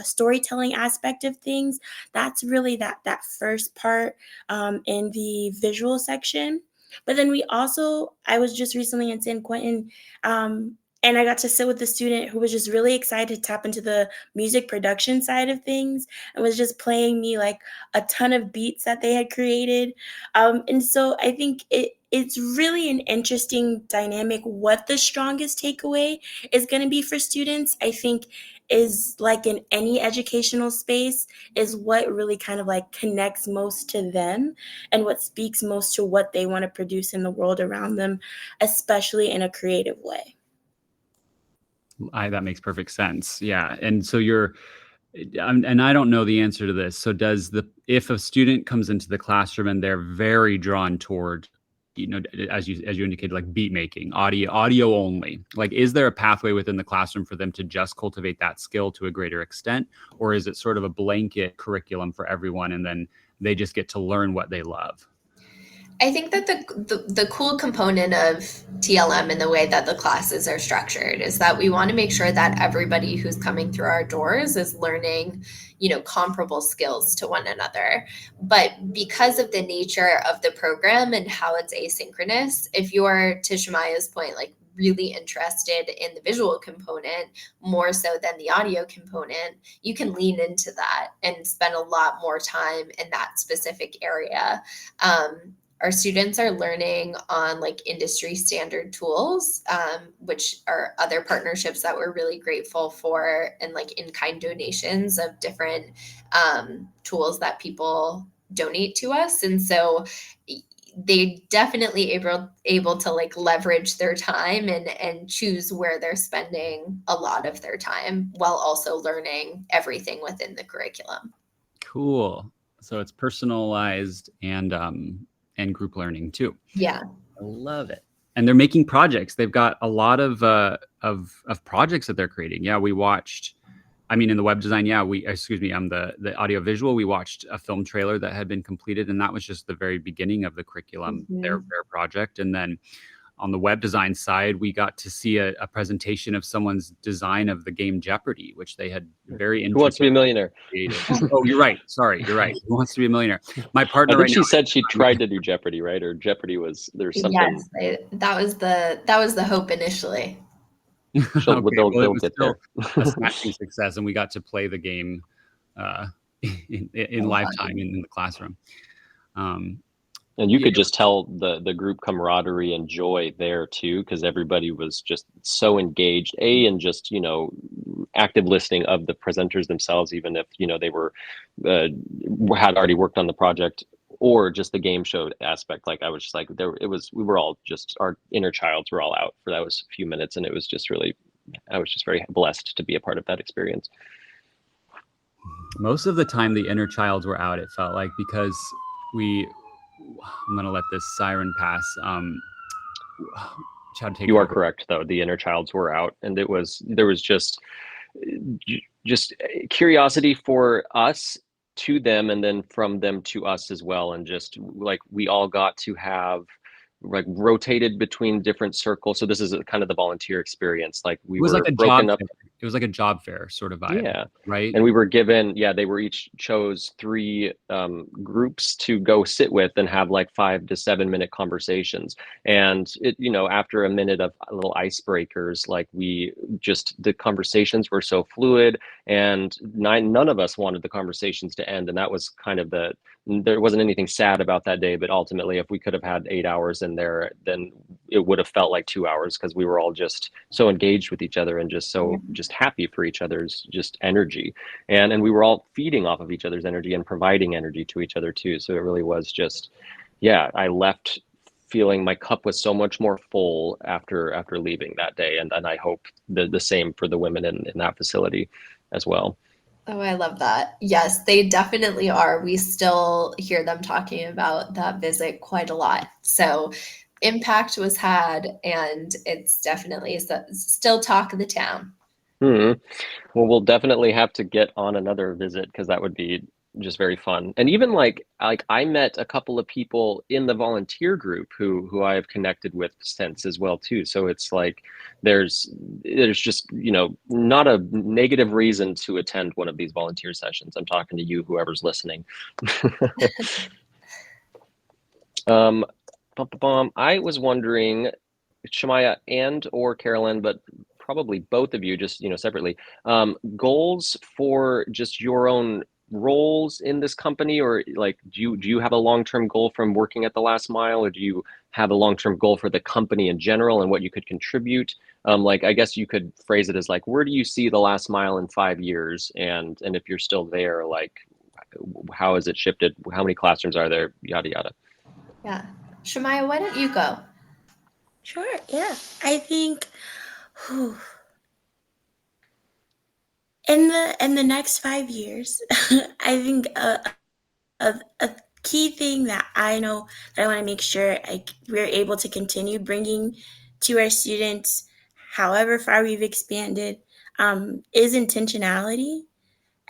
storytelling aspect of things, that's really that first part in the visual section. But then I was just recently in San Quentin, and I got to sit with a student who was just really excited to tap into the music production side of things and was just playing me like a ton of beats that they had created. And so I think it's really an interesting dynamic. What the strongest takeaway is going to be for students, I think, is like in any educational space, is what really kind of like connects most to them and what speaks most to what they want to produce in the world around them, especially in a creative way. That makes perfect sense. Yeah. And so and I don't know the answer to this. So if a student comes into the classroom and they're very drawn toward, as you indicated, like beat making, audio only, like, is there a pathway within the classroom for them to just cultivate that skill to a greater extent? Or is it sort of a blanket curriculum for everyone and then they just get to learn what they love? I think that the cool component of TLM and the way that the classes are structured is that we want to make sure that everybody who's coming through our doors is learning, comparable skills to one another. But because of the nature of the program and how it's asynchronous, if you're, to Shemaya's point, like really interested in the visual component more so than the audio component, you can lean into that and spend a lot more time in that specific area. Our students are learning on like industry standard tools, which are other partnerships that we're really grateful for, and like in-kind donations of different tools that people donate to us. And so they definitely able to like leverage their time and choose where they're spending a lot of their time while also learning everything within the curriculum. Cool. So it's personalized and group learning too. Yeah. I love it. And they're making projects. They've got a lot of projects that they're creating. Yeah, we watched, in the web design, the audio visual, we watched a film trailer that had been completed, and that was just the very beginning of the curriculum, their project. And then on the web design side, we got to see a presentation of someone's design of the game Jeopardy, which they had very Who Wants to Be a Millionaire? Oh, you're right. Sorry, you're right. Who Wants to Be a Millionaire? My partner. I think she said she tried to do Jeopardy, right? Or Jeopardy there's something. Yes, that was the hope initially. They'll get there. A smashing success, and we got to play the game in lifetime in the classroom. And you could just tell the group camaraderie and joy there too, because everybody was just so engaged, and just, active listening of the presenters themselves, even if, they were had already worked on the project, or just the game show aspect. Like I was just like, we were all just, our inner childs were all out for those few minutes. And it was just really, I was just very blessed to be a part of that experience. Most of the time the inner childs were out, it felt like, because I'm going to let this siren pass. You are correct, though. The inner childs were out, and there was just curiosity for us to them, and then from them to us as well. And just like we all got to have like rotated between different circles. So this is kind of the volunteer experience. Like we were like broken up. It was like a job fair sort of vibe. Yeah. Right. And we were given, they were each chose 3 groups to go sit with and have like 5 to 7 minute conversations. And it, after a minute of little icebreakers, like the conversations were so fluid, and none of us wanted the conversations to end. And that was kind of there wasn't anything sad about that day, but ultimately if we could have had 8 hours in there, then it would have felt like 2 hours, because we were all just so engaged with each other and just so just happy for each other's just energy. And we were all feeding off of each other's energy and providing energy to each other too. So it really was just, I left feeling my cup was so much more full after leaving that day. And I hope the same for the women in that facility as well. Oh, I love that. Yes, they definitely are. We still hear them talking about that visit quite a lot. So impact was had, and it's definitely still talk of the town. Hmm. Well, we'll definitely have to get on another visit because that would be just very fun. And even like I met a couple of people in the volunteer group who I have connected with since as well too. So it's like there's there's just, not a negative reason to attend one of these volunteer sessions. I'm talking to you, whoever's listening. Um, I was wondering, Shemaya and or Carolyn, but probably both of you, just separately, goals for just your own roles in this company, or like, do you have a long-term goal from working at the last mile, or do you have a long-term goal for the company in general and what you could contribute? Like, I guess you could phrase it as like, where do you see the last mile in 5 years, and if you're still there, like, how has it shifted? How many classrooms are there? Yada yada. Yeah. Shemaya, why don't you go? Sure, yeah. I think whew, in the next 5 years, I think a key thing that I know that I want to make sure we're able to continue bringing to our students, however far we've expanded, is intentionality.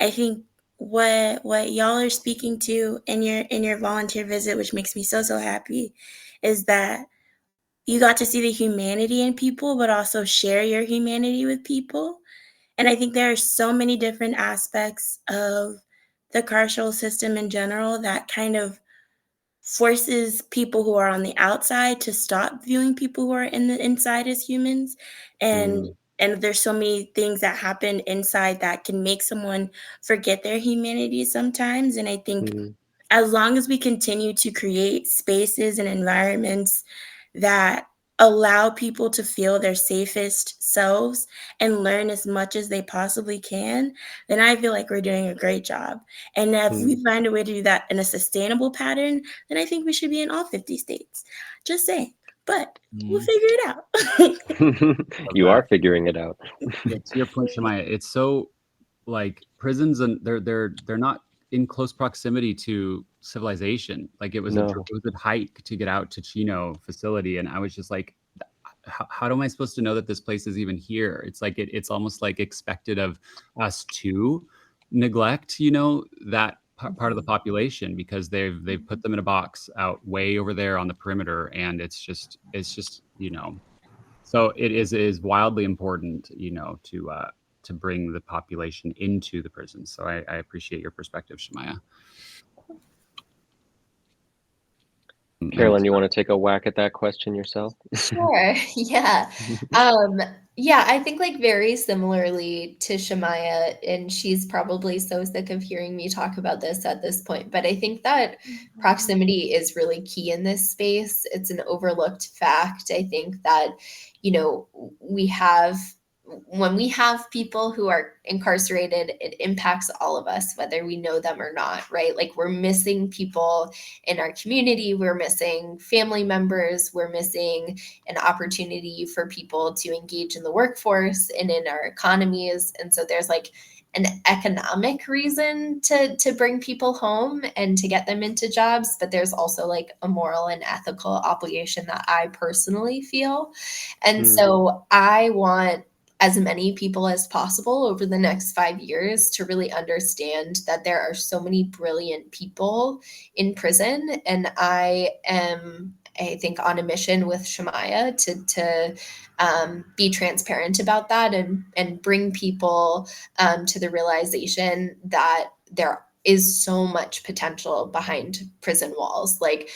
I think what y'all are speaking to in your volunteer visit, which makes me so happy, is that you got to see the humanity in people, but also share your humanity with people. And I think there are so many different aspects of the carceral system in general that kind of forces people who are on the outside to stop viewing people who are in the inside as humans. And Mm, and there's so many things that happen inside that can make someone forget their humanity sometimes. And I think mm, as long as we continue to create spaces and environments that allow people to feel their safest selves and learn as much as they possibly can, then I feel like we're doing a great job. And if mm. we find a way to do that in a sustainable pattern, then I think we should be in all 50 states. Just saying. But we'll Mhm. figure it out. Love You that. are figuring it out. Yeah, to your point, Shemaya, it's so like prisons, and they're not in close proximity to civilization. Like it was No. a hike to get out to Chino facility, and I was just like, how am I supposed to know that this place is even here? It's like it's almost like expected of us to neglect, that part of the population because they've put them in a box out way over there on the perimeter, and it's just. So it is wildly important, to bring the population into the prisons. So I appreciate your perspective, Shemaya. And Carolyn, you want to take a whack at that question yourself? Sure. Yeah. Um, yeah, I think like very similarly to Shemaya, and she's probably so sick of hearing me talk about this at this point, but I think that proximity is really key in this space. It's an overlooked fact. I think that, we have when we have people who are incarcerated, it impacts all of us, whether we know them or not, right? Like we're missing people in our community, we're missing family members, we're missing an opportunity for people to engage in the workforce and in our economies. And so there's like an economic reason to bring people home and to get them into jobs, but there's also like a moral and ethical obligation that I personally feel. And Mm, so I want as many people as possible over the next 5 years to really understand that there are so many brilliant people in prison. And I think, on a mission with Shemaya to be transparent about that and bring people to the realization that there is so much potential behind prison walls. Like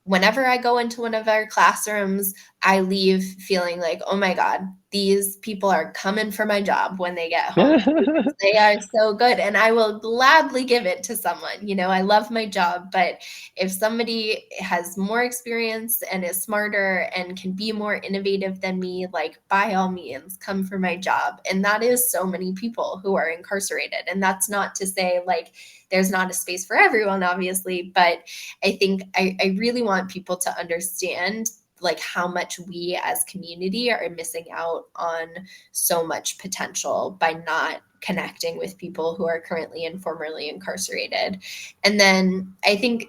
whenever I go into one of our classrooms, I leave feeling like, oh my God, these people are coming for my job when they get home. mm. They are so good. And I will gladly give it to someone. I love my job, but if somebody has more experience and is smarter and can be more innovative than me, like by all means, come for my job. And that is so many people who are incarcerated. And that's not to say like there's not a space for everyone, obviously, but I think I really want people to understand like how much we as community are missing out on so much potential by not connecting with people who are currently and formerly incarcerated. And then I think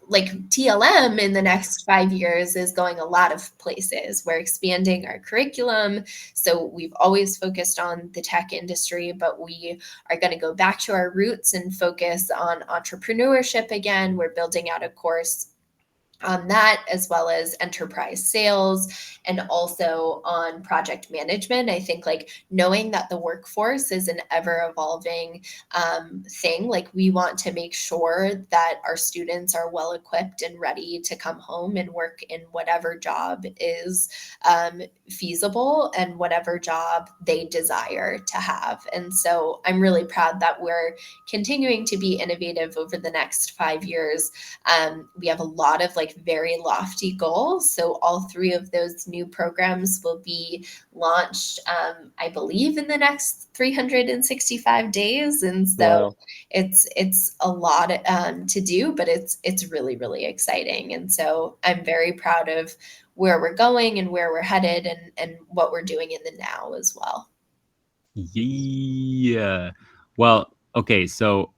like TLM in the next 5 years is going a lot of places. We're expanding our curriculum. So we've always focused on the tech industry, but we are going to go back to our roots and focus on entrepreneurship again. We're building out a course on that, as well as enterprise sales and also on project management. I think like knowing that the workforce is an ever evolving thing, like we want to make sure that our students are well equipped and ready to come home and work in whatever job is feasible and whatever job they desire to have. And so I'm really proud that we're continuing to be innovative over the next 5 years. We have a lot of like very lofty goals. So all three of those new programs will be launched, I believe, in the next 365 days. And so Wow. it's a lot to do, but it's really, really exciting. And so I'm very proud of where we're going and where we're headed and what we're doing in the now as well. Yeah. Well, okay, so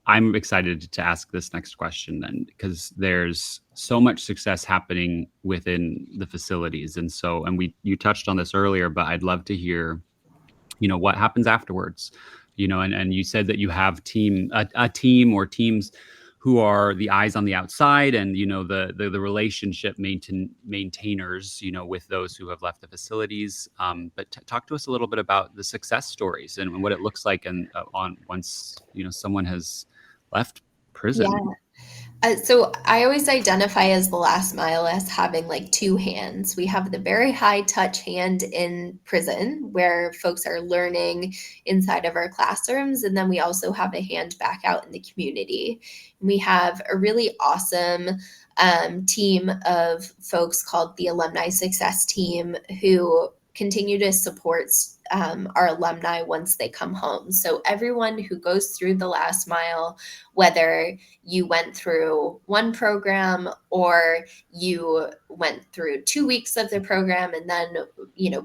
I'm excited to ask this next question then, because there's so much success happening within the facilities. And so, and you touched on this earlier, but I'd love to hear, what happens afterwards, and you said that you have a team or teams who are the eyes on the outside and, the relationship maintainers, with those who have left the facilities. But talk to us a little bit about the success stories and what it looks like and on once, someone has left prison. Yeah. So I always identify as the last mile as having like two hands. We have the very high touch hand in prison where folks are learning inside of our classrooms. And then we also have a hand back out in the community. We have a really awesome team of folks called the Alumni Success Team who continue to support our alumni once they come home. So everyone who goes through the last mile, whether you went through one program or you went through 2 weeks of the program and then,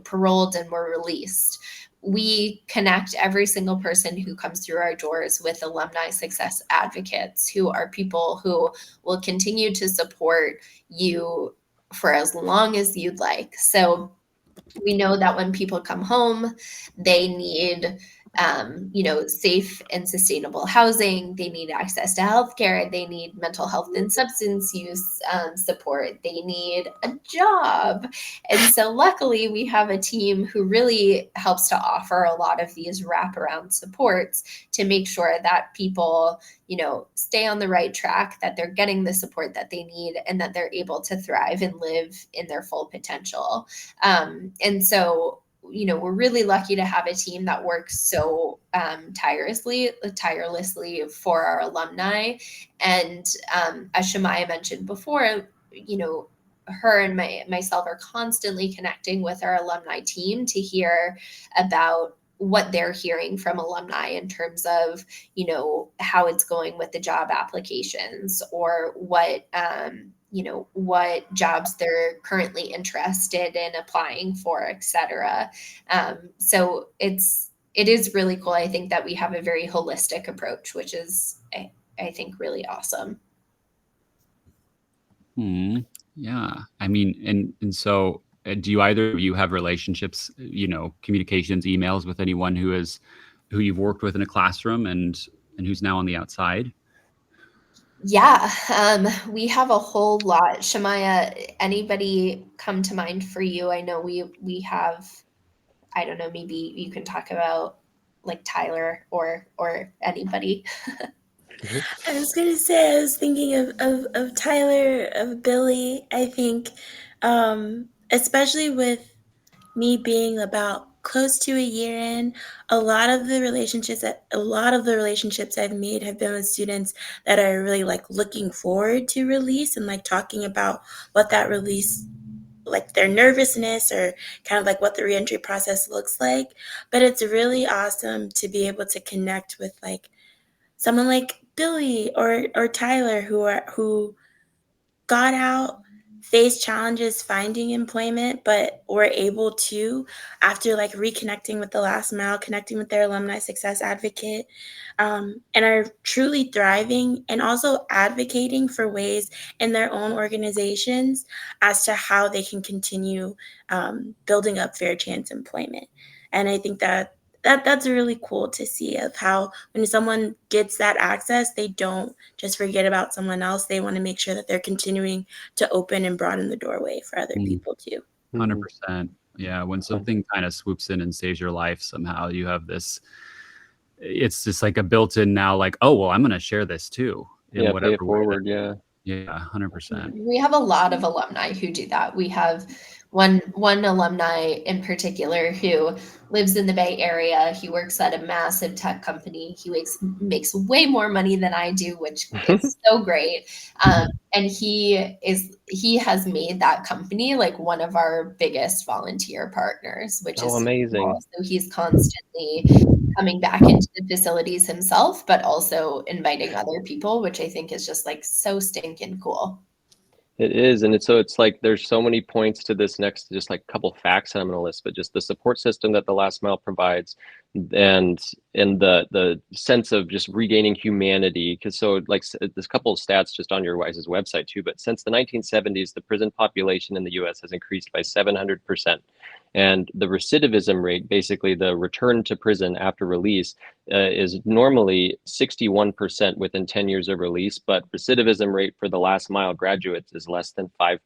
paroled and were released, we connect every single person who comes through our doors with alumni success advocates who are people who will continue to support you for as long as you'd like. So we know that when people come home, they need, safe and sustainable housing. They need access to healthcare. They need mental health and substance use support. They need a job. And so luckily we have a team who really helps to offer a lot of these wraparound supports to make sure that people, stay on the right track, that they're getting the support that they need, and that they're able to thrive and live in their full potential. And so, we're really lucky to have a team that works so tirelessly for our alumni. And as Shamaya mentioned before, her and myself are constantly connecting with our alumni team to hear about what they're hearing from alumni in terms of, how it's going with the job applications or what jobs they're currently interested in applying for, et cetera. So it is really cool. I think that we have a very holistic approach, which is, I think, really awesome. Yeah. I mean, and so do you either of you have relationships, communications, emails with anyone who you've worked with in a classroom and who's now on the outside? Yeah, we have a whole lot. Shamaya, anybody come to mind for you? I know we have, I don't know, maybe you can talk about like Tyler or anybody. I was gonna say I was thinking of Tyler, of Billy. I think, especially with me being about close to a year in, a lot of the relationships I've made have been with students that are really like looking forward to release and like talking about what that release, like their nervousness or kind of like what the reentry process looks like. But it's really awesome to be able to connect with like someone like Billy or Tyler who got out, face challenges finding employment, but were able to, after like reconnecting with the last mile, connecting with their alumni success advocate, and are truly thriving and also advocating for ways in their own organizations as to how they can continue building up fair chance employment. And I think that's really cool to see, of how when someone gets that access, they don't just forget about someone else. They want to make sure that they're continuing to open and broaden the doorway for other people too. 100%. Yeah, when something kind of swoops in and saves your life somehow, you have this, it's just like a built-in now, like, oh, well, I'm going to share this too. Yeah, pay it forward. Yeah. Yeah, 100%. We have a lot of alumni who do that. We have one alumni in particular who lives in the Bay Area. He works at a massive tech company. He makes way more money than I do, which is so great. And he has made that company like one of our biggest volunteer partners, which is amazing. cool. So he's constantly coming back into the facilities himself, but also inviting other people, which I think is just like so stinking cool. It is. And it's like there's so many points to this next, just like a couple facts that I'm going to list, but just the support system that the last mile provides, and the sense of just regaining humanity. Because so like there's a couple of stats just on your guys' website too, but since the 1970s, the prison population in the US has increased by 700%. And the recidivism rate, basically the return to prison after release, is normally 61% within 10 years of release, but recidivism rate for the last mile graduates is less than 5%.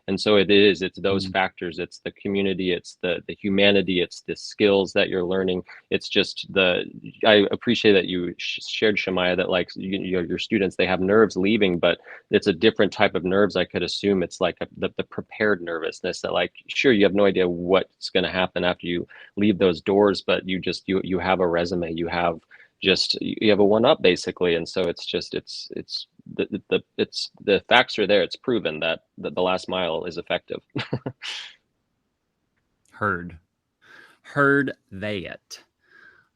And so it's those factors. It's the community, it's the humanity, it's the skills that you're learning. It's just I appreciate that you shared, Shamaya, that like your students, they have nerves leaving, but it's a different type of nerves. I could assume it's like the prepared nervousness that like, sure, you have no idea what's going to happen after you leave those doors, but you have a resume, you have a one up basically. And so it's the facts are there. It's proven that the last mile is effective. Heard they it.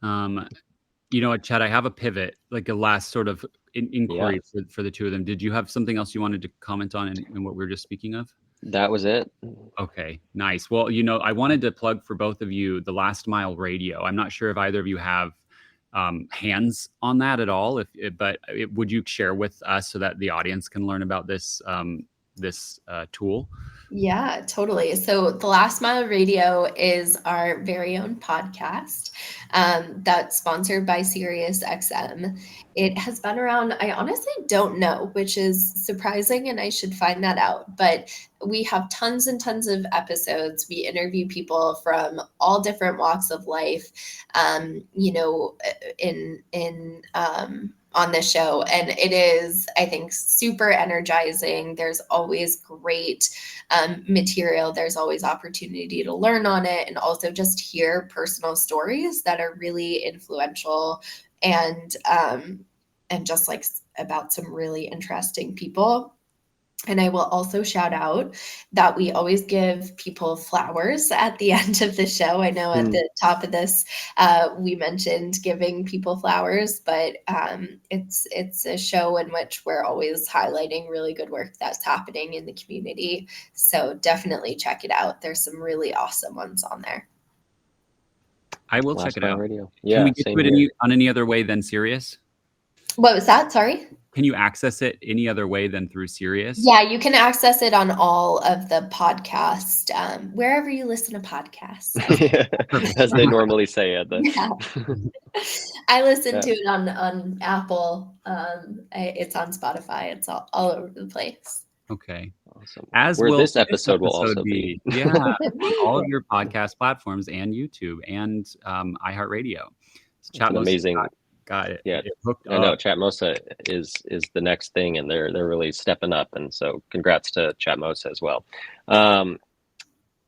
You know what, Chad, I have a pivot, like a last sort of inquiry for the two of them. Did you have something else you wanted to comment on in what we were just speaking of? That was it. Okay, nice. Well, I wanted to plug for both of you the Last Mile Radio. I'm not sure if either of you have hands on that at all, but would you share with us so that the audience can learn about this tool? Yeah, totally. So the Last Mile Radio is our very own podcast that's sponsored by SiriusXM. It has been around, I honestly don't know, which is surprising, and I should find that out. But we have tons and tons of episodes. We interview people from all different walks of life, on this show. And it is, I think, super energizing. There's always great material. There's always opportunity to learn on it, and also just hear personal stories that are really influential and just like about some really interesting people. And I will also shout out that we always give people flowers at the end of the show. I know at the top of this, we mentioned giving people flowers, but it's a show in which we're always highlighting really good work that's happening in the community. So definitely check it out. There's some really awesome ones on there. I will check it out. Radio. Yeah, can we get to it on any other way than Sirius? What was that? Sorry? Can you access it any other way than through Sirius? Yeah, you can access it on all of the podcast, wherever you listen to podcasts. As they normally say it. Yeah. I listen to it on Apple. It's on Spotify. It's all over the place. Okay. Awesome. As where will this episode will also be. Yeah, on all of your podcast platforms and YouTube and iHeartRadio. Amazing. Got it. Yeah, it hooked I know Chatmosa is the next thing, and they're really stepping up, and so congrats to Chatmosa as well.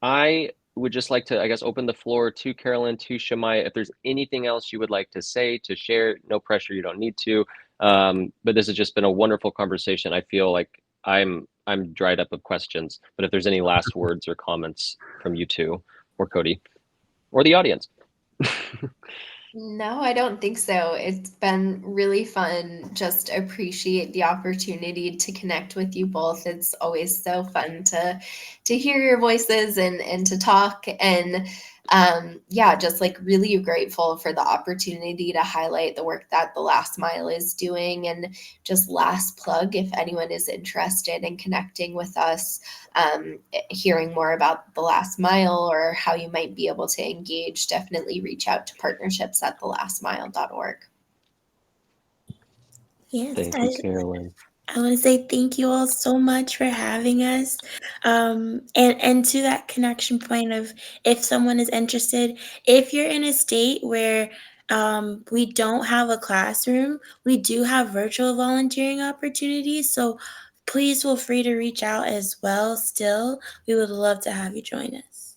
I would just like to, I guess, open the floor to Carolyn, to Shamaya. If there's anything else you would like to say, to share, no pressure, you don't need to. But this has just been a wonderful conversation. I feel like I'm dried up of questions, but if there's any last words or comments from you two, or Cody, or the audience. No, I don't think so. It's been really fun. Just appreciate the opportunity to connect with you both. It's always so fun to hear your voices and to talk. And yeah, just like really grateful for the opportunity to highlight the work that the Last Mile is doing. And just last plug, if anyone is interested in connecting with us, hearing more about the Last Mile or how you might be able to engage, definitely reach out to partnerships at thelastmile.org. Yes, Thank you, Carolyn. I want to say thank you all so much for having us. And to that connection point of if someone is interested, if you're in a state where we don't have a classroom, we do have virtual volunteering opportunities. So please feel free to reach out as well. Still, we would love to have you join us.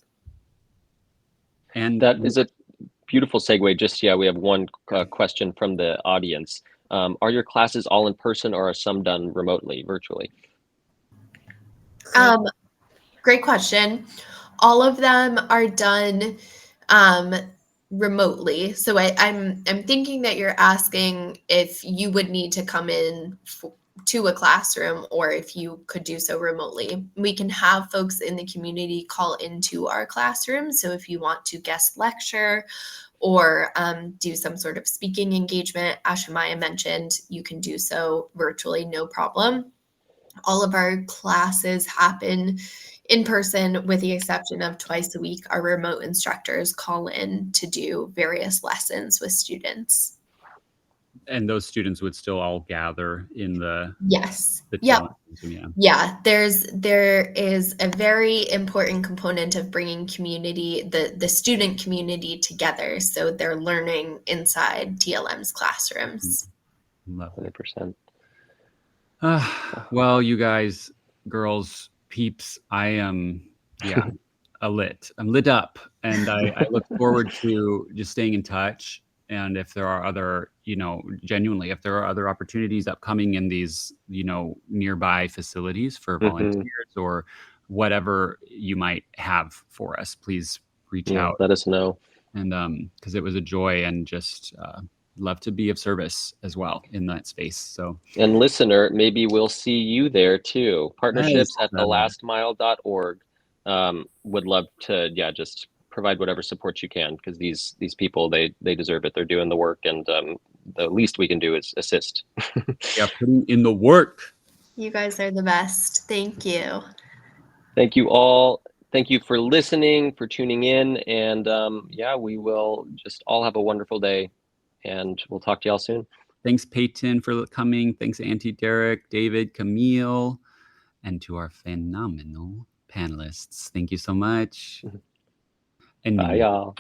And That is a beautiful segue. Just, yeah, we have one question from the audience. Are your classes all in person or are some done remotely, virtually? Great question. All of them are done um, remotely. So I'm thinking that you're asking if you would need to come in to a classroom or if you could do so remotely. We can have folks in the community call into our classroom. So if you want to guest lecture or do some sort of speaking engagement, as Shamaya mentioned, you can do so virtually, no problem. All of our classes happen in person, with the exception of twice a week. Our remote instructors call in to do various lessons with students. And those students would still all gather in the Yes. Yep. TLM. Yeah. Yeah, there is a very important component of bringing community, the student community together, so they're learning inside TLM's classrooms. 100%. Well, you guys, girls, peeps, I am, yeah, I'm lit up, and I look forward to just staying in touch. And if there are other, genuinely, if there are other opportunities upcoming in these, nearby facilities for volunteers or whatever you might have for us, please reach out. Let us know. And because it was a joy and just love to be of service as well in that space. So, and listener, maybe we'll see you there too. Partnerships at thelastmile.org. Would love to, just provide whatever support you can, because these people, they deserve it. They're doing the work, and the least we can do is assist. Yeah, putting in the work. You guys are the best. Thank you. Thank you all. Thank you for listening, for tuning in, and we will just all have a wonderful day, and we'll talk to y'all soon. Thanks, Peyton, for coming. Thanks, Auntie Derek, David, Camille, and to our phenomenal panelists. Thank you so much. And bye, y'all.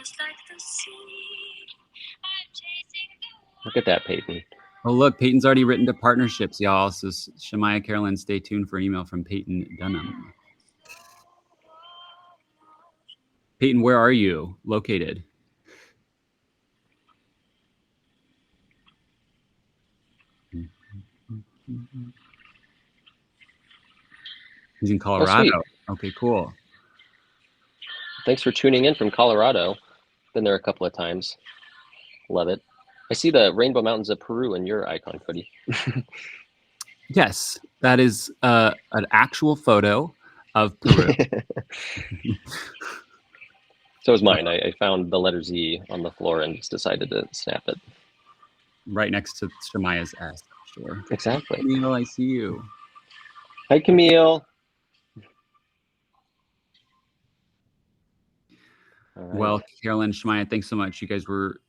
Look at that, Peyton. Oh, look, Peyton's already written to partnerships, y'all. So Shamaya, Carolyn, stay tuned for an email from Peyton Dunham. Peyton, where are you located? He's in Colorado. Oh, okay, cool. Thanks for tuning in from Colorado. Been there a couple of times. Love it. I see the Rainbow Mountains of Peru in your icon, Cody. Yes, that is an actual photo of Peru. So is mine. I found the letter Z on the floor and just decided to snap it. Right next to Shamaya's S. Sure. Exactly. Camille, I see you. Hi, Camille. Right. Well, Carolyn, Shamaya, thanks so much. You guys were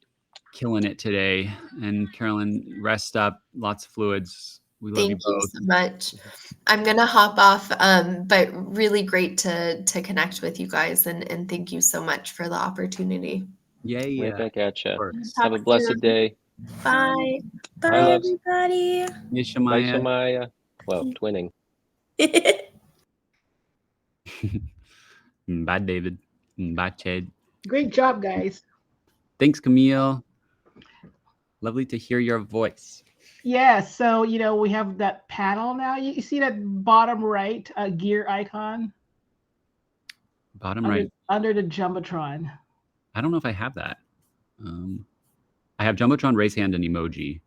killing it today. And Carolyn, rest up. Lots of fluids. We love you both. Thank you so much. I'm going to hop off, but really great to connect with you guys. And thank you so much for the opportunity. Yay. Right back at you. Talk Have a blessed soon. day. Bye. Bye, everybody. Hey, Shamaya. Bye, Shamaya. Well, twinning. Bye, David. Bye, Chad. Great job, guys. Thanks, Camille. Lovely to hear your voice. Yeah, so, we have that panel now. You see that bottom right gear icon? Bottom right. Under the Jumbotron. I don't know if I have that. I have Jumbotron, raise hand, and emoji.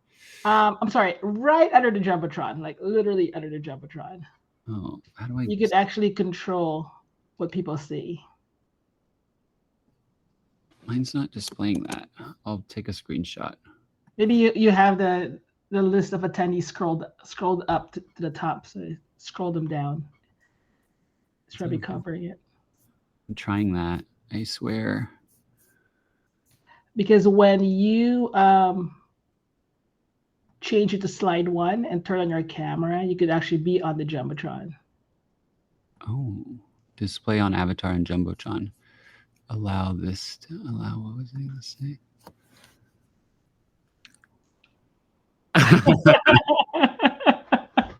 I'm sorry, right under the Jumbotron, like literally under the Jumbotron. Oh, how do I? You could actually control what people see. Mine's not displaying that. I'll take a screenshot. Maybe you have the list of attendees scrolled up to the top, so scroll them down. It's probably covering it. I'm trying that. I swear. Because when you change it to slide 1 and turn on your camera, you could actually be on the Jumbotron. Oh, display on avatar and Jumbotron. Allow this to allow. What was I going to say?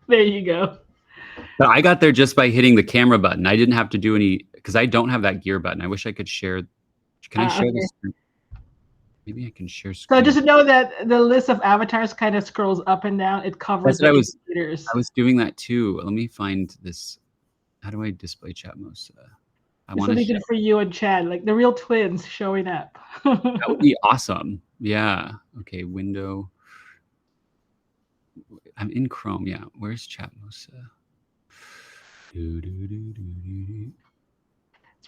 There you go. But I got there just by hitting the camera button. I didn't have to do any, because I don't have that gear button. I wish I could share. Can I share this? Maybe I can share screen. So just know that the list of avatars kind of scrolls up and down. It covers That's what indicators. I was doing that too. Let me find this. How do I display Chatmos? I want to good for you and Chad, like the real twins showing up. That would be awesome. Yeah. Okay. Window. I'm in Chrome. Yeah. Where's Chatmos? It's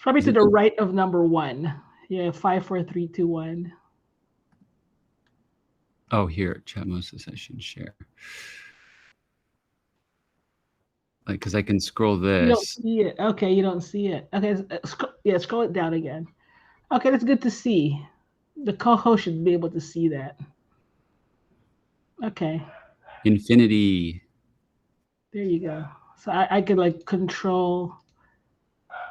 probably to the right of number 1. Yeah. 5, 4, 3, 2, 1. Oh, here, Chatmos session share. Like, because I can scroll this. You don't see it. Okay, you don't see it. Okay, scroll it down again. Okay, that's good to see. The co-host should be able to see that. Okay. Infinity. There you go. So I could like control.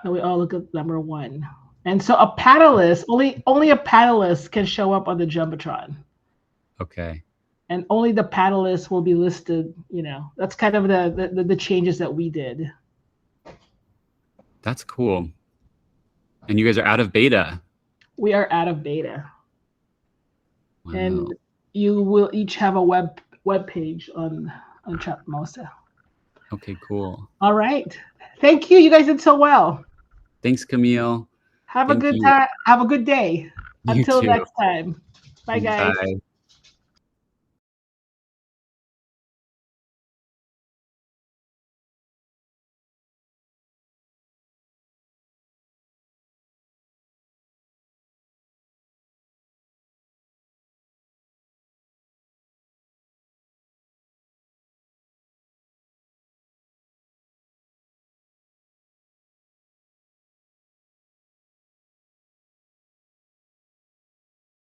And we all look at number 1. And so a panelist, only a panelist can show up on the Jumbotron. Okay. And only the panelists will be listed. That's kind of the changes that we did. That's cool. And you guys are out of beta. We are out of beta. Wow. And you will each have a web page on Chatmos. Okay, cool. All right. Thank you. You guys did so well. Thanks, Camille. Have a good time. Have a good day. You Until too. next time. Bye, guys. Bye.